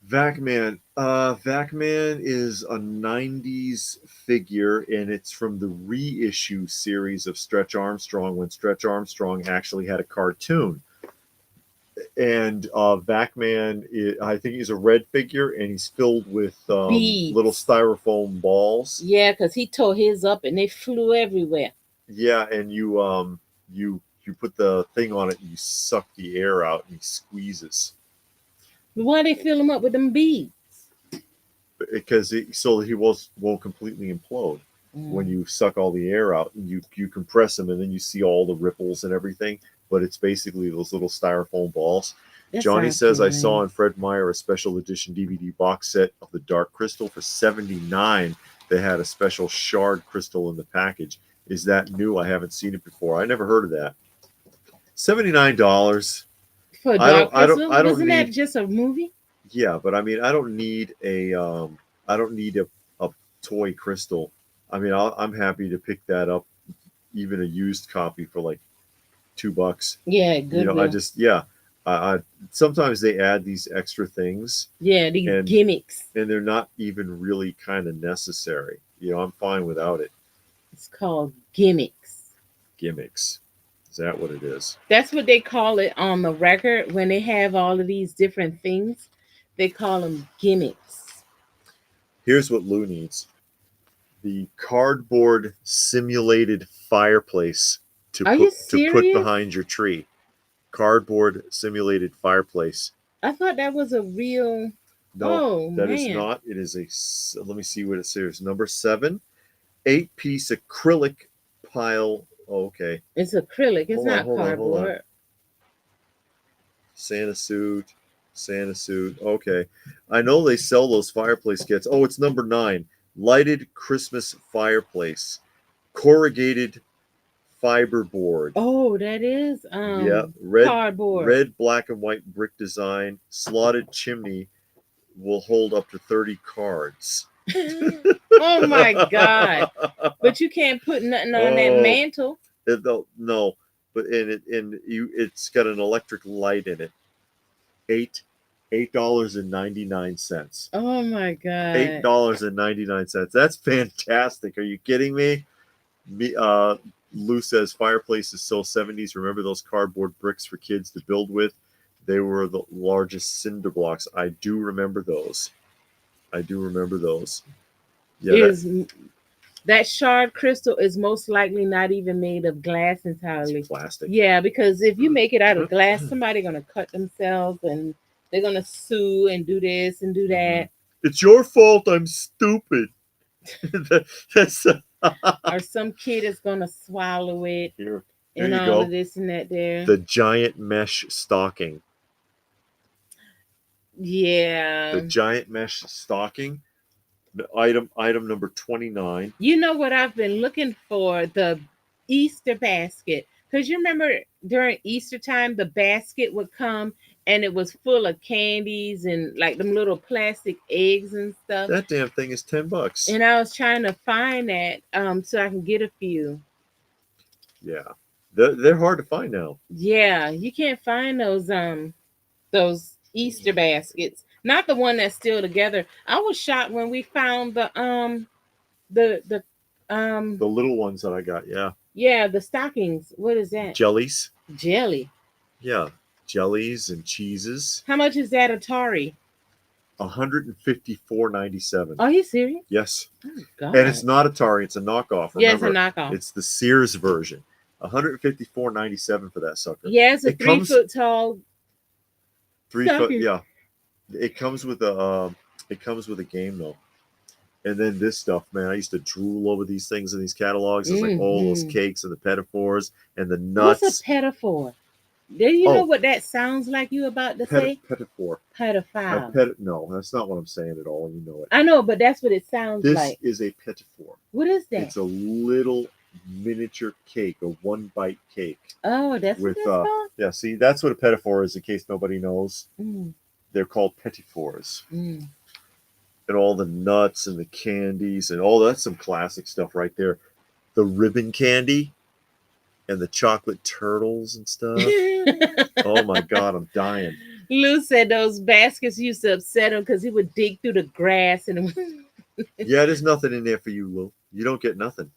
Vac-Man. Vac-Man is a 90s figure, and it's from the reissue series of Stretch Armstrong when Stretch Armstrong actually had a cartoon. And Vacman, I think he's a red figure, and he's filled with little Beads. styrofoam balls. Yeah, because he tore his up and they flew everywhere. Yeah, and you put the thing on it, and you suck the air out, and he squeezes Why they fill him up with them beads? because so he won't completely implode. When Mm, you suck all the air out, and you compress him, and then you see all the ripples and everything. But it's basically those little styrofoam balls. that Johnny sounds too says I saw lame. on Fred Meyer a special edition DVD box set of the Dark Crystal for $79. They had a special shard crystal in the package. Is that new? I haven't seen it before. I never heard of that. $79. For Dark Crystal? I don't Wasn't that need. just a movie? Yeah, but I mean, I don't need a toy crystal. I mean, I'm happy to pick that up, even a used copy for like $2. Yeah, You know, I Goodwill. just yeah. I sometimes they add these extra things, Yeah, these and gimmicks. they're not even really kind of necessary. You know, I'm fine without it. It's called gimmicks. Gimmicks. Is that what it is? That's what they call it on the record when they have all of these different things. They call them gimmicks. Here's what Lou needs: the cardboard simulated fireplace Are you to put serious? behind your tree. Cardboard simulated fireplace. I thought that was a real. No, Oh that is man, not. It is let me see what it says. Number 7, 8-piece acrylic pile. Oh, okay. it's acrylic. It's not Hold on. cardboard. Santa suit, Santa suit. Okay. I know they sell those fireplace kits. Oh, it's number 9. Lighted Christmas fireplace. Corrugated fiberboard. Oh, that is Yeah, cardboard. red, black, and white brick design. Slotted chimney will hold up to 30 cards. Oh my god! But you can't put nothing on that Oh, mantle. no, but it's got an electric light in it. $8.99. Oh my Eight god! dollars and 99 cents. That's fantastic. Are you kidding me? Me, Lou says fireplace is so 70s. Remember those cardboard bricks for kids to build with? They were the largest cinder blocks. I do remember those. I do remember those. Yeah, Is that shard crystal is most likely not even made of glass entirely. it's plastic. Yeah, because if you make it out of glass, somebody's gonna cut themselves and they're gonna sue and do this and do that. It's your fault. I'm stupid. That's Or some kid is gonna swallow it here. Here and you all go. of this and that there. The giant mesh stocking. Yeah. The giant mesh stocking. Item number 29. You know what I've been looking for? The Easter basket. Because you remember during Easter time, the basket would come and it was full of candies and like them little plastic eggs and stuff. That damn thing is $10. And I was trying to find that so I can get a few. Yeah, they're hard to find now. Yeah, you can't find those Easter baskets. Not the one that's still together. I was shocked when we found the The little ones that I got, yeah, yeah, the stockings. What is that? jellies, Jelly. yeah, jellies and cheeses. How much is that Atari? $154.97. Are you serious? Yes, Oh God. and it's not Atari; it's a knockoff. Yeah, it's a Remember, knockoff. it's the Sears version. $154.97 for that sucker. Yeah, it's a It 3 comes foot tall 3 foot. stocking. Yeah, it comes with a game though. And then this stuff, man, I used to drool over these things in these catalogs. It's like all those Mhm. cakes and the pedophores and the What's nuts. a pedophore? Do you know Oh, what that sounds like? You about to say pedophore. pedophile? No, that's not what I'm saying at all. You know it. I know, but that's what it sounds This like. is a pedophore. What is that? It's a little miniature cake, a 1-bite cake. Oh, that's what With it's called. yeah, see, that's what a pedophore is. In case nobody knows, Mm, they're called pettifores. mm. And all the nuts and the candies and all that's some classic stuff right there. The ribbon candy and the chocolate turtles and stuff. Oh my God, I'm dying. Lou said those baskets used to upset him because he would dig through the grass and Yeah, there's nothing in there for you, Lou. You don't get nothing.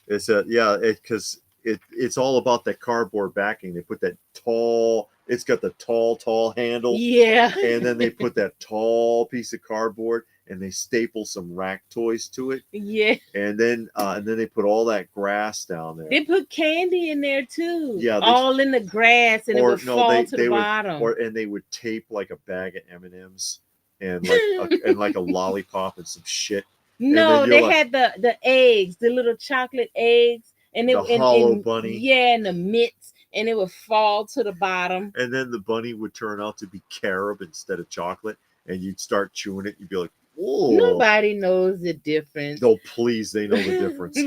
It's because it's all about that cardboard backing. They put that tall It's got the tall handle, Yeah. and then they put that tall piece of cardboard and they staple some rack toys to it, Yeah. and then they put all that grass down there. They put candy in there too. Yeah, all in the grass, and it would fall to the they would, bottom. and they would tape like a bag of M&Ms and like a lollipop and some shit. No, they had the eggs, the little chocolate eggs, and the hollow bunny. Yeah, and the mitts, and it would fall to the bottom. And then the bunny would turn out to be carob instead of chocolate, and you'd start chewing it. You'd be like, "Whoa!" Nobody knows the difference. No, please, they know the difference.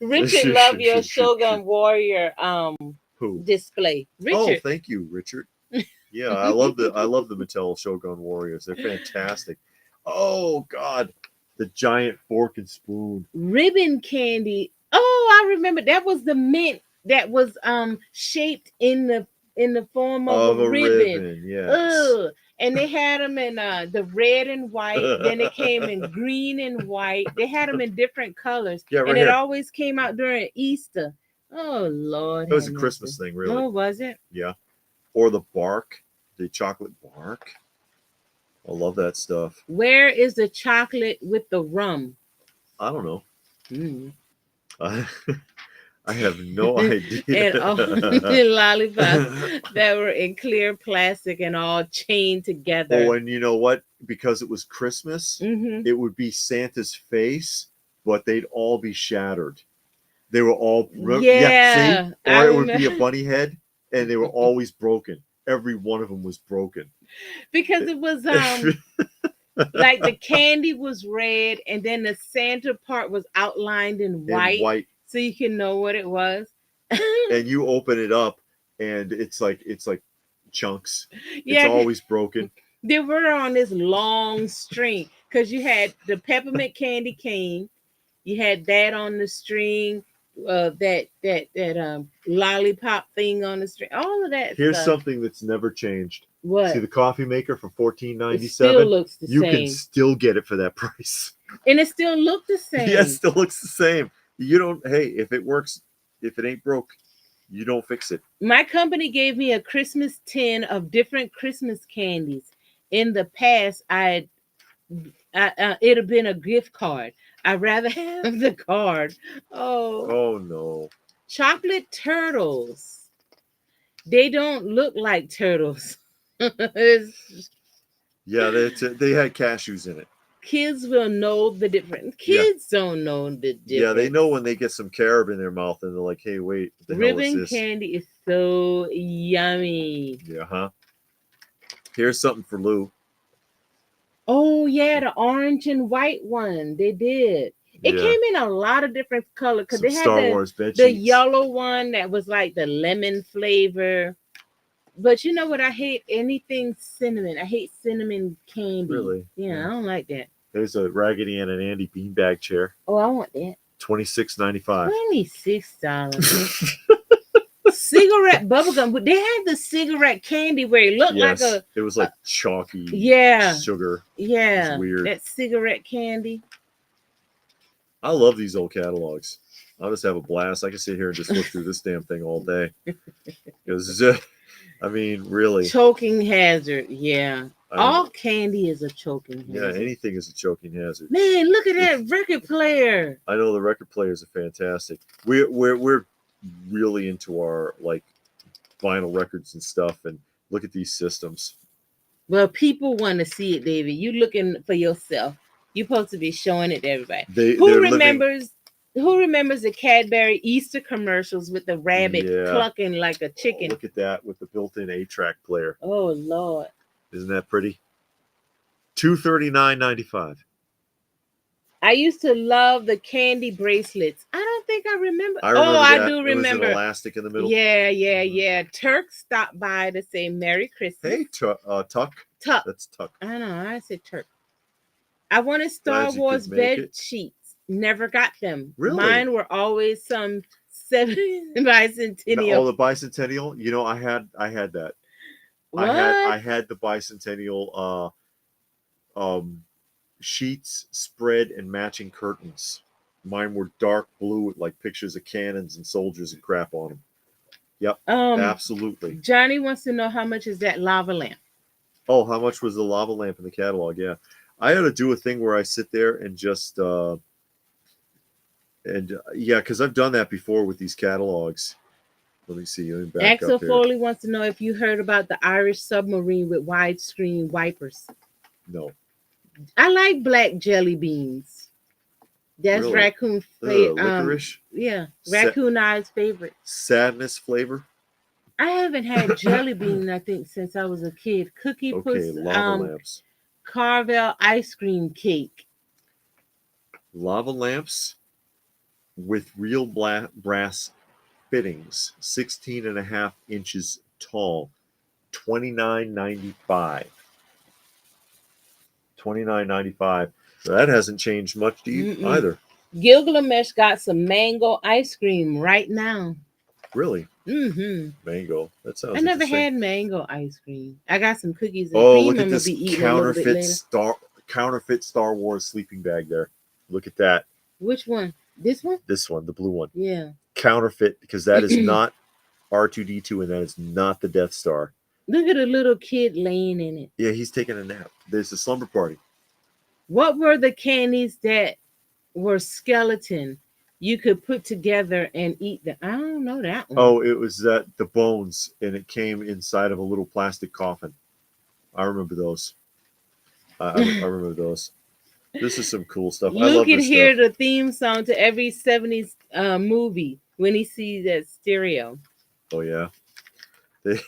Richard loved your Shogun Warrior Who? display. Richard. Oh, thank you, Richard. Yeah, I love the Mattel Shogun Warriors. They're fantastic. Oh God, the giant fork and spoon. Ribbon candy. Oh, I remember that was the mint that was shaped in the form of a ribbon. Yes. Ugh. And they had them in the red and white. Then it came in green and white. They had them in different colors. Yeah, right and here. It always came out during Easter. Oh Lord. It was a Christmas thing, really. Oh, was it? Yeah. Or the bark, the chocolate bark. I love that stuff. Where is the chocolate with the rum? I don't know. Mm. I have no idea. And all the lollipops that were in clear plastic and all chained together. Oh, and you know what? Because it was Christmas, it would be Santa's face, but they'd all be shattered. They were all yeah. See? Or it would be a bunny head, and they were always broken. Every one of them was broken. Because it was like the candy was red, and then the Santa part was outlined in white. So you can know what it was. And you open it up, and it's like chunks. Yeah, it's always broken. They were on this long string because you had the peppermint candy cane, you had that on the string, that lollipop thing on the string, all of that. Here's stuff. Something that's never changed. What? See the coffee maker for $14.97. Still looks the same. You can still get it for that price, and it still looked the same. Yeah, it still looks the same. You don't. Hey, if it works, if it ain't broke, you don't fix it. My company gave me a Christmas tin of different Christmas candies. In the past, it'd have been a gift card. I'd rather have the card. Oh no. Chocolate turtles. They don't look like turtles. Yeah, they had cashews in it. Kids will know the difference. Kids don't know the difference. Yeah, they know when they get some carob in their mouth and they're like, "Hey, wait, what the hell is this?" Ribbon candy is so yummy. Yeah, huh? Here's something for Lou. Oh yeah, the orange and white one. They did. It came in a lot of different colors because they had Star Wars bed the sheets. yellow one that was like the lemon flavor. But you know what? I hate anything cinnamon. I hate cinnamon candy. Really? Yeah, I don't like that. There's a Raggedy Ann and Andy beanbag chair. Oh, I want that. $26.95. $26. Cigarette bubblegum, but they had the cigarette candy where it looked like it was like chalky sugar. Yeah. It's weird. That cigarette candy. I love these old catalogs. I'll just have a blast. I can sit here and just look through this damn thing all day. Because I mean, really. Choking hazard, yeah. All candy is a choking hazard. Yeah, anything is a choking hazard. Man, look at that record player. I know the record players are fantastic. We're really into our like vinyl records and stuff, and look at these systems. Well, people want to see it, David. You looking for yourself. You're supposed to be showing it to everybody. Who remembers the Cadbury Easter commercials with the rabbit clucking like a chicken? Oh, look at that with the built-in 8-track player. Oh Lord. Isn't that pretty? $239.95. I used to love the candy bracelets. I don't think I remember. I remember I do remember. It was an elastic in the middle. Yeah. Turk stopped by to say Merry Christmas. Hey, Tuck. Tuck. That's Tuck. I know. I said Turk. I wanted Star Wars bed sheets. Never got them. Really? Mine were always some 70 bicentennial. Oh, the bicentennial. You know, I had that. What? I had the bicentennial sheets, spread, and matching curtains. Mine were dark blue with like pictures of cannons and soldiers and crap on them. Yep. Um, Absolutely. Johnny wants to know how much is that lava lamp. Oh, how much was the lava lamp in the catalog? Yeah, I ought to do a thing where I sit there and just yeah, because I've done that before with these catalogs. Let me see. Let me back up Axel here. Foley wants to know if you heard about the Irish submarine with widescreen wipers. No, I like black jelly beans. That's really. raccoon Licorice, yeah, Sa- raccoon eye's favorite. sadness flavor. I haven't had jelly bean, I think, since I was a kid. Cookie Okay, puss lava lamps. Carvel ice cream cake. Lava lamps with real brass fittings, 16 and a half inches tall, 29.95. 29.95. That hasn't changed much Mm-mm. either. Gilgamesh got some mango ice cream right now. Really, Mm-hmm. mango. That I sounds never interesting. had mango ice cream. I got some cookies and Oh, cream look I'm at gonna this be eating a little bit later. counterfeit Star Wars sleeping bag there. Look at that. Which one? This one? This one, the blue one. Yeah. Counterfeit because that is not R2D2 and that is not the Death Star. Look at a little kid laying in it. Yeah, he's taking a nap. There's a slumber party. What were the candies that were skeleton you could put together and eat them? I don't know that one. Oh, it was that the bones and it came inside of a little plastic coffin. I remember those. I remember those. This is some cool stuff. I Luke love could this stuff. hear the theme song to every 70s movie when he sees that stereo. Oh yeah. They,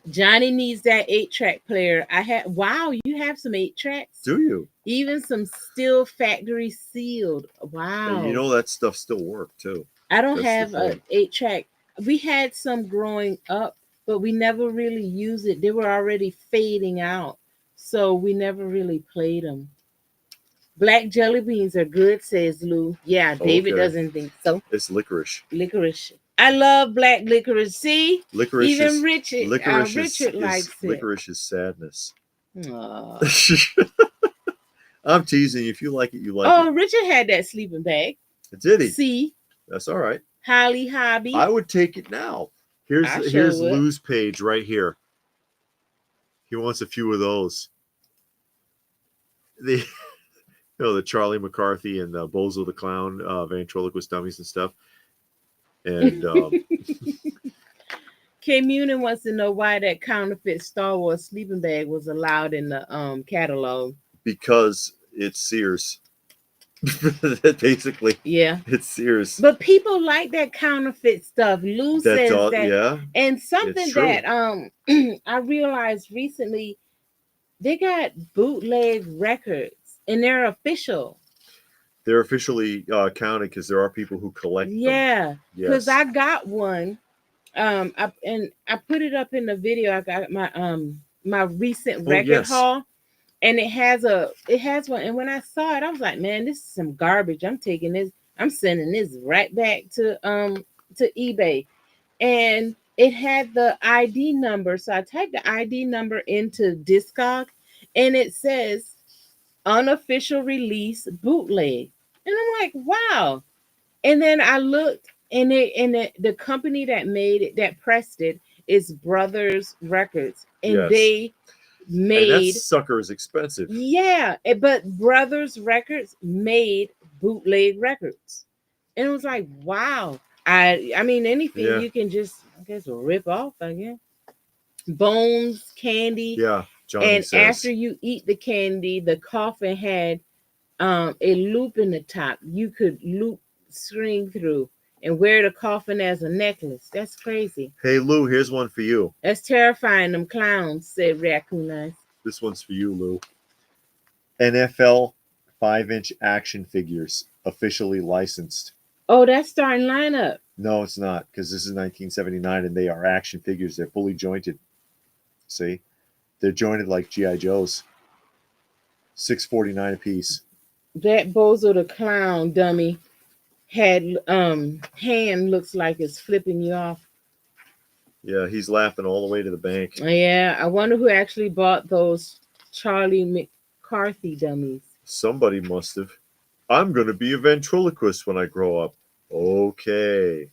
Johnny needs that 8-track player. I had wow, you have some 8 tracks? do you? Even some still factory sealed. And you Wow. know that stuff still worked too. I don't That's the have a thing. 8-track. We had some growing up, but we never really used it. They were already fading out. So we never really played them. Black jelly beans are good, says Lou. Yeah, David Okay. doesn't think so. It's licorice. Licorice. I love black licorice. See, Licorice even is Richard likes it. licorice is sadness. Aw. I'm teasing you. If you like it, you like it. Oh, Richard had that sleeping bag. Did he? See, That's all right. Holly Hobby. I would take it now. I sure Here's would. Lou's page right here. He wants a few of those. The the Charlie McCarthy and Bozo the Clown ventriloquist dummies and stuff. And K Munin wants to know why that counterfeit Star Wars sleeping bag was allowed in the catalog. because it's Sears. Basically, Yeah. it's Sears. But people like that counterfeit stuff. Lou says that. Yeah. And something that I realized recently, they got bootleg records and they're official. They're officially counted because there are people who collect them. Yeah, because Yes. I got one. I put it up in the video. I got my recent record haul, and it has one. And when I saw it, I was like, man, this is some garbage. I'm taking this. I'm sending this right back to eBay, and it had the ID number. So I typed the ID number into Discog, and it says unofficial release bootleg, and I'm like, wow. And then I looked, and the company that made it, that pressed it, is Brothers Records, and they made, and that sucker is expensive. Yeah, but Brothers Records made bootleg records, and it was like, wow. I mean, anything you can just, I guess, rip off. I guess bones, candy. Yeah, Johnny and says. After you eat the candy, the coffin had a loop in the top. You could loop string through and wear the coffin as a necklace. That's crazy. Hey Lou, here's one for you. That's terrifying, them clowns, said Raccoon Eyes. This one's for you, Lou. NFL 5-inch action figures officially licensed. Oh, that's starting lineup. No, it's not, because this is 1979 and they are action figures. They're fully jointed. See? They're jointed like G.I. Joes. $6.49 a piece. That Bozo the Clown dummy had hand looks like it's flipping you off. Yeah, he's laughing all the way to the bank. Yeah, I wonder who actually bought those Charlie McCarthy dummies. Somebody must have. I'm going to be a ventriloquist when I grow up. Okay.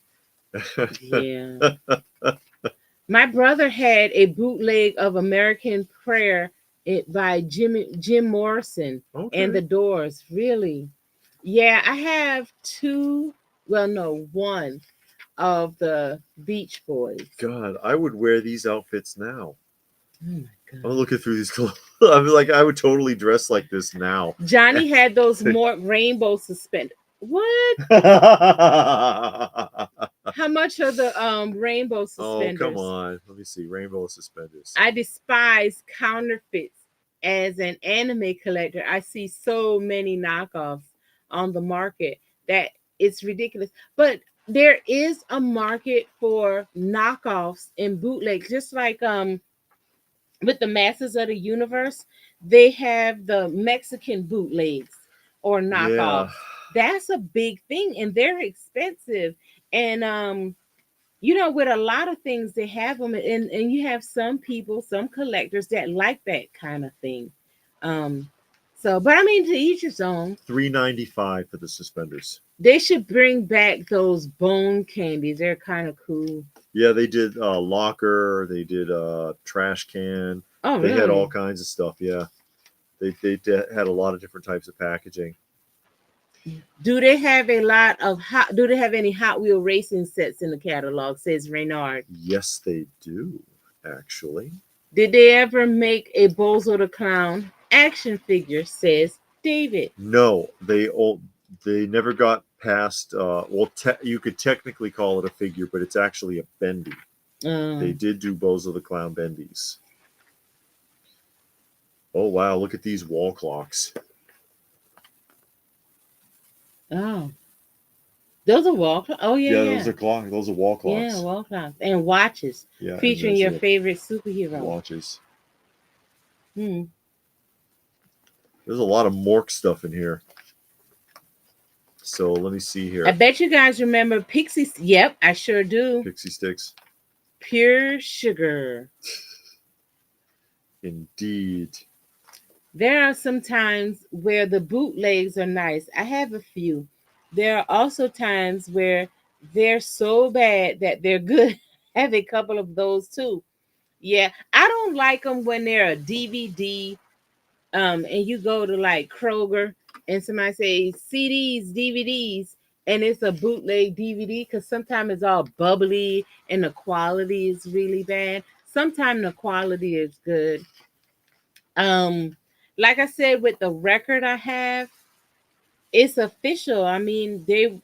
Yeah. My brother had a bootleg of American Prayer by Jim Morrison and Okay. the Doors. Really? Yeah, I have two. Well, no, one of the Beach Boys. God, I would wear these outfits now. Oh my I'm god. looking through these clothes. I'm like, I would totally dress like this now. Johnny had those more rainbow suspenders. What? How much are the rainbow Oh, come suspenders? on. Let me see. Rainbow suspenders. I despise counterfeits. As an anime collector, I see so many knockoffs on the market that it's ridiculous. But there is a market for knockoffs and bootlegs, just like with the Masters of the Universe, they have the Mexican bootlegs or Yeah. knockoffs. That's a big thing, and they're expensive. And with a lot of things they have them, and you have some people, some collectors that like that kind of thing. Um, but I mean, to each his own. $3.95 for the suspenders. They should bring back those bone candies. They're kind of cool. Yeah, they did locker. They did trash can. Oh, They had all really? kinds of stuff. Yeah, had a lot of different types of packaging. Do they have a lot of hot? Do they have any Hot Wheel racing sets in the catalog? Says Reynard. Yes, they do. Actually, Did they ever make a Bozo the Clown action figure? Says David. no. They never got past. Well, you could technically call it a figure, but it's actually a bendy. They Um. did do Bozo the Clown bendies. Oh wow! Look at these wall clocks. Oh, those are wall clocks. Oh yeah, Yeah, those yeah, are clock. Those are wall yeah, clocks. wall clocks and watches Yeah, and featuring there's your the favorite superhero. watches. Hmm. There's a lot of Mork stuff in here. So let me see I here. bet you guys remember Pixie. Yep, I sure do. Pixie sticks. Pure sugar. Indeed. There are some times where the bootlegs are nice. I have a few. There are also times where they're so bad that they're good. I have a couple of those too. Yeah, I don't like them when they're a DVD. And you go to like Kroger and somebody say CDs, DVDs, and it's a bootleg DVD because sometimes it's all bubbly and the quality is really bad. Sometimes the quality is good. Um, like I said, with the record I have, it's official. I mean, it's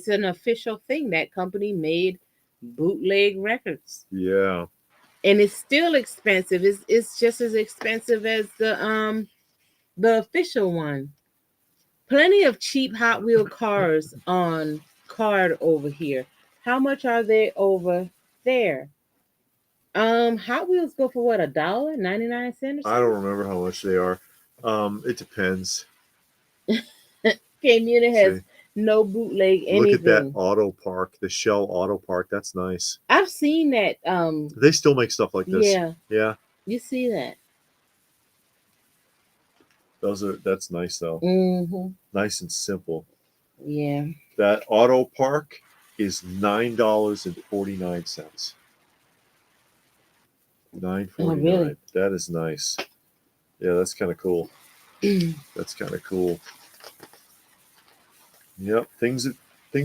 an official thing. That company made bootleg records, Yeah. and it's still expensive. It's just as expensive as the official one. Plenty of cheap Hot Wheel cars on card over here. How much are they over there? Hot Wheels go for what, $1.99 or I don't something? remember how much they are. It depends. K-Muni has See, no bootleg look at that anything. auto park, the Shell auto park. That's nice. I've seen that. They still make stuff like this. Yeah, Yeah, you see that. that's nice though. Mm-hmm. Nice and simple. Yeah. That auto park is $9.49. Nine Oh, forty really? nine. That is nice. Yeah, that's kind of cool. That's kind of cool. Yep, things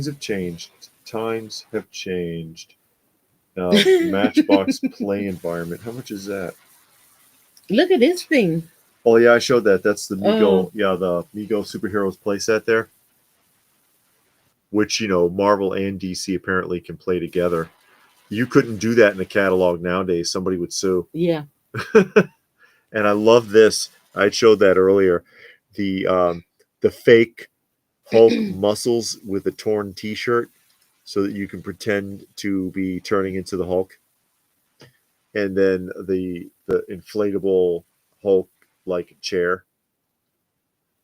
have changed. Times have changed. Matchbox play environment. How much is that? Look at this thing. Oh yeah, I showed that. That's the Oh, Mego. Yeah, the Mego superheroes playset there, which Marvel and DC apparently can play together. You couldn't do that in a catalog nowadays. Somebody would sue. yeah. And I love this. I showed that earlier. The fake Hulk muscles with a torn T-shirt, so that you can pretend to be turning into the Hulk, and then the inflatable Hulk like chair.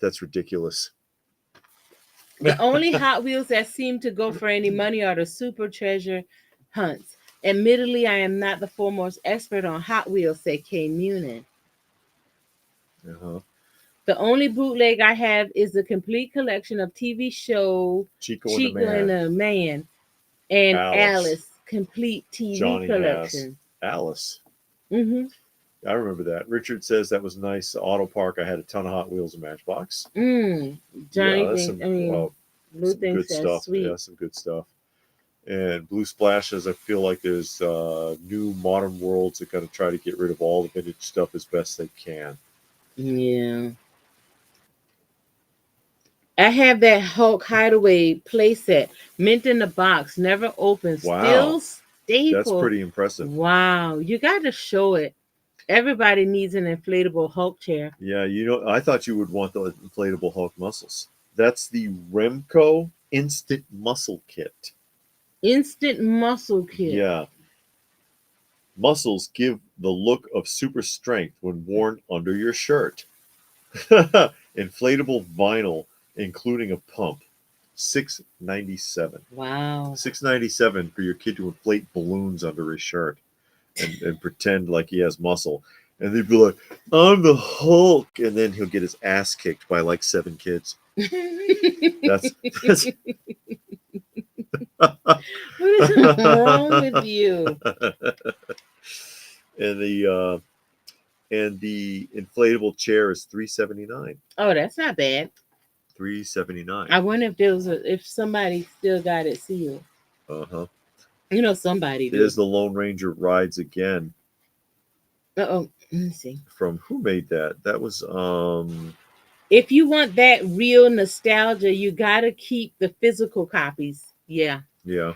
That's ridiculous. The only Hot Wheels that seem to go for any money are the Super Treasure hunts. Admittedly, I am not the foremost expert on Hot Wheels, said Kay Munin. Uh-huh. The only bootleg I have is the complete collection of TV show Chico and the Chico and Man. the Man and Alice. Alice complete TV Johnny has collection. Alice. Mm-hmm. I remember that. Richard says that was nice. Auto Park. I had a ton of Hot Wheels and Matchbox. Mm. Yeah, Johnny that's thinks. I mean, Blue some thinks good that's stuff. Yeah, sweet. some good stuff. And Blue Splashes, I feel like there's new modern worlds that kind of try to get rid of all the vintage stuff as best they can. Yeah. I have that Hulk Hideaway playset, mint in the box, never opened, Wow, still that's staple. pretty impressive. Wow, you got to show it. Everybody needs an inflatable Hulk chair. Yeah, I thought you would want the inflatable Hulk muscles. That's the Remco Instant Muscle Kit. Instant muscle kit. Yeah, muscles give the look of super strength when worn under your shirt. Inflatable vinyl, including a pump. 697. Wow. 697 for your kid to inflate balloons under his shirt and pretend like he has muscle. And they'd be like, I'm the Hulk. And then he'll get his ass kicked by like 7 kids. That's that's What is wrong with you? and the inflatable chair is 379. Oh, that's not bad. 379. I wonder if there was if somebody still got it sealed. Uh-huh. You know, somebody do. There's the Lone Ranger rides again. Uh-oh. Let me see. From who made that? That was If you want that real nostalgia, you gotta keep the physical copies. Yeah. yeah,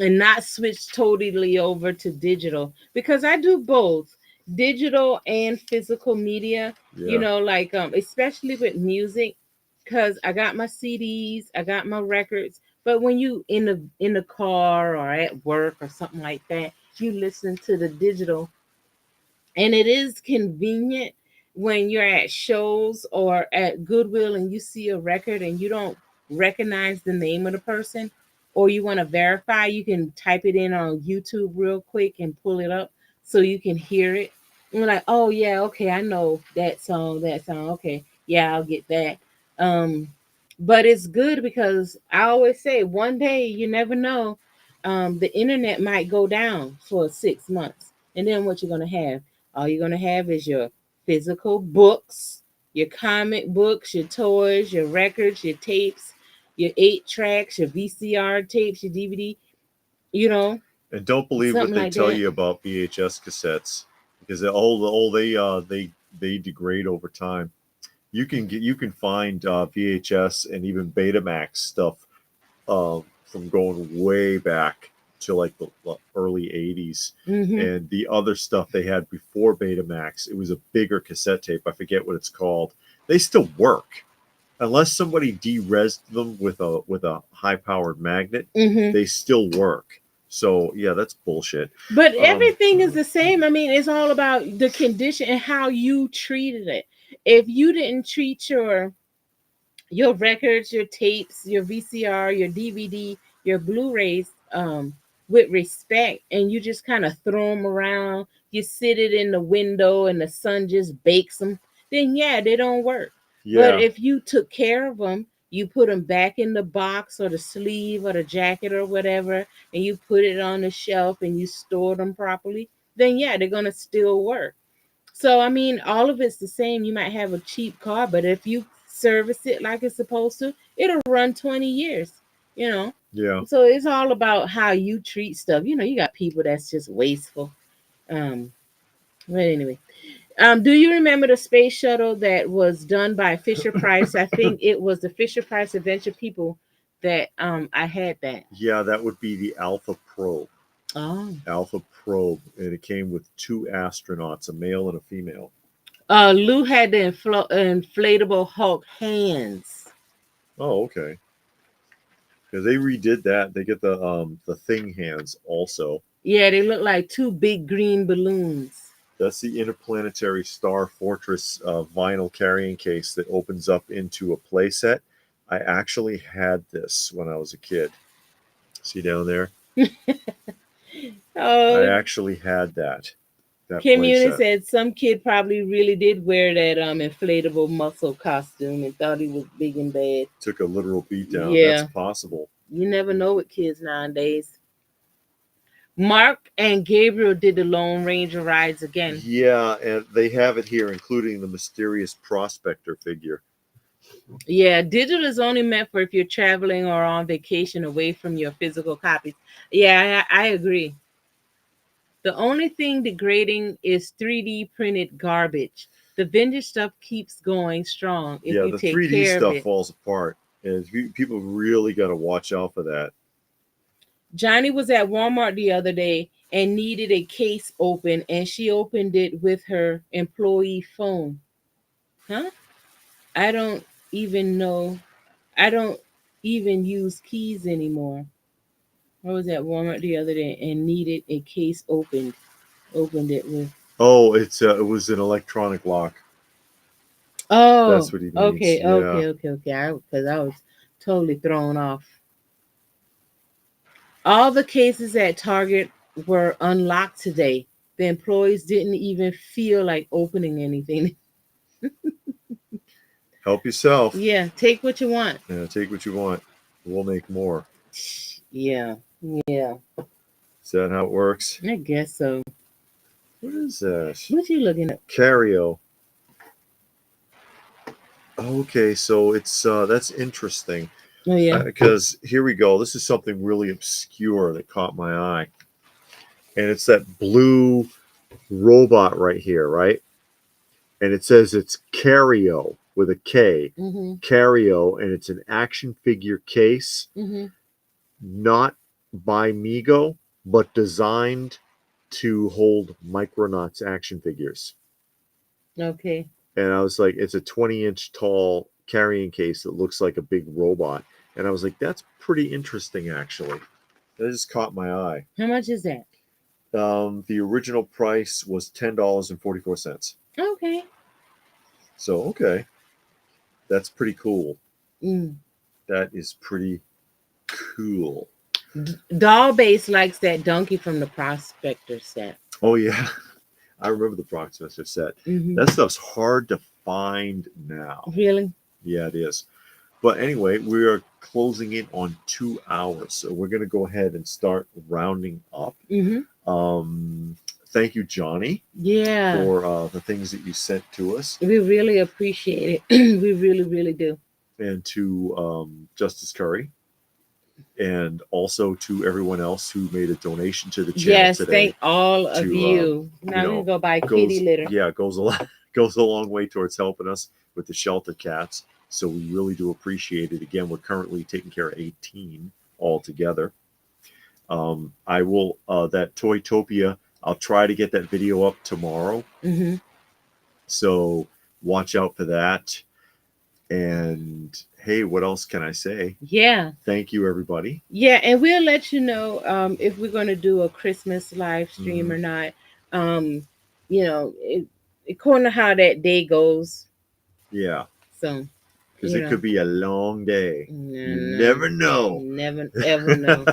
And not switch totally over to digital. Because I do both digital and physical media, you yeah. know, like especially with music, because I got my CDs, I got my records. But when you in the car or at work or something like that, you listen to the digital, and it is convenient when you're at shows or at Goodwill and you see a record and you don't recognize the name of the person, or you want to verify, you can type it in on YouTube real quick and pull it up so you can hear it. And you're like, oh yeah, okay, I know that song, that song. Okay, yeah, I'll get that. Um, but it's good because I always say one day you never know. The internet might go down for 6 months, and then what you're gonna have? All you're gonna have is your physical books, your comic books, your toys, your records, your tapes, your 8 tracks, your VCR tapes, your DVD, you know, And don't believe what something they like tell that. you about VHS cassettes because they degrade over time. You can find VHS and even Betamax stuff from going way back to like the early 80s. Hmm. And the other stuff they had before Betamax, it was a bigger cassette tape. I forget what it's called. They still work. Unless somebody de-resed them with a high powered magnet, Hmm. they still work. So yeah, that's bullshit. But Um, everything is the same. I mean, it's all about the condition and how you treated it. If you didn't treat your records, your tapes, your VCR, your DVD, your Blu-rays with respect, and you just kind of throw them around, you sit it in the window and the sun just bakes them, then yeah, they don't work. But yeah, if you took care of them, you put them back in the box or the sleeve or the jacket or whatever, and you put it on the shelf and you store them properly, then yeah, they're going to still work. So I mean, all of it's the same. You might have a cheap car, but if you service it like it's supposed to, it'll run 20 years, you know. yeah, So it's all about how you treat stuff. You know, you got people that's just wasteful. Um, but anyway, do you remember the space shuttle that was done by Fisher Price? I think it was the Fisher Price Adventure people that I had that. yeah. That would be the Alpha Probe. Oh. Alpha Probe, and it came with 2 astronauts, a male and a female. Lou had the inflatable Hulk hands. Oh, okay. Because they redid that. They get the thing hands also. Yeah, they look like two big green balloons. That's the Interplanetary Star Fortress vinyl carrying case that opens up into a playset. I actually had this when I was a kid. See down there? I Oh, actually had that. that Kim play Eunice set. said some kid probably really did wear that inflatable muscle costume and thought he was big and bad. Took a literal beat down. That's Yeah, possible. you never know with kids nowadays. Mark and Gabriel did the Lone Ranger rides again. Yeah, and they have it here, including the mysterious prospector figure. Yeah, digital is only meant for if you're traveling or on vacation away from your physical copies. Yeah, I agree. The only thing degrading is 3D printed garbage. The vintage stuff keeps going strong if Yeah, you the take 3D care of stuff it. falls apart, and people really got to watch out for that. Johnny was at Walmart the other day and needed a case open, and she opened it with her employee phone. Huh? I don't even know. I don't even use keys anymore. I was at Walmart the other day and needed a case opened. Opened it with. Oh, it was an electronic lock. That's Oh, what he means. okay, Yeah. okay, okay, okay. Because I was totally thrown off. All the cases at Target were unlocked today. The employees didn't even feel like opening anything. Help yourself. Yeah, take what you want. Yeah, take what you want. We'll make more. Yeah, yeah. Is that how it works? I guess so. What is that? What you looking at? Cario. Okay, so it's that's interesting Oh yeah. because here we go. This is something really obscure that caught my eye, and it's that blue robot right here, right? And it says it's Cario with a K, Mhm. Cario, and it's an action figure case, Mhm. not by Mego, but designed to hold Micronauts action figures. Okay. And I was like, it's a 20-inch tall carrying case that looks like a big robot. And I was like, that's pretty interesting, actually. That just caught my eye. How much is that? The original price was $10.44. Okay. So, okay, that's pretty cool. Mm. That is pretty cool. Doll Base likes that donkey from the Prospector set. Oh, yeah. I remember the Proximist set. Mhm. That stuff's hard to find now. Really? Yeah, it is. But anyway, we are closing in on 2 hours, so we're going to go ahead and start rounding up. Mhm. Thank you, Johnny, Yeah. for the things that you sent to us, We really appreciate it. We really, really do. and to Justice Curry, and also to everyone else who made a donation to the channel Yes, today. thank all of To you. you Now we can know, go buy goes kitty litter. yeah goes a lot goes a long way towards helping us with the shelter cats. So we really do appreciate it. Again, we're currently taking care of 18 altogether. I will that Toytopia. I'll try to get that video up tomorrow. Mhm. So watch out for that. And hey, what else can I say? Yeah. Thank you, everybody. Yeah, and we'll let you know if we're going to do a Christmas live stream Mhm. or not. Um, according to how that day goes. Yeah, So, because it could be a long day. You no, never know. never ever know.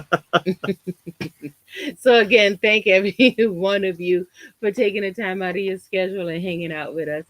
So again, thank every one of you for taking the time out of your schedule and hanging out with us.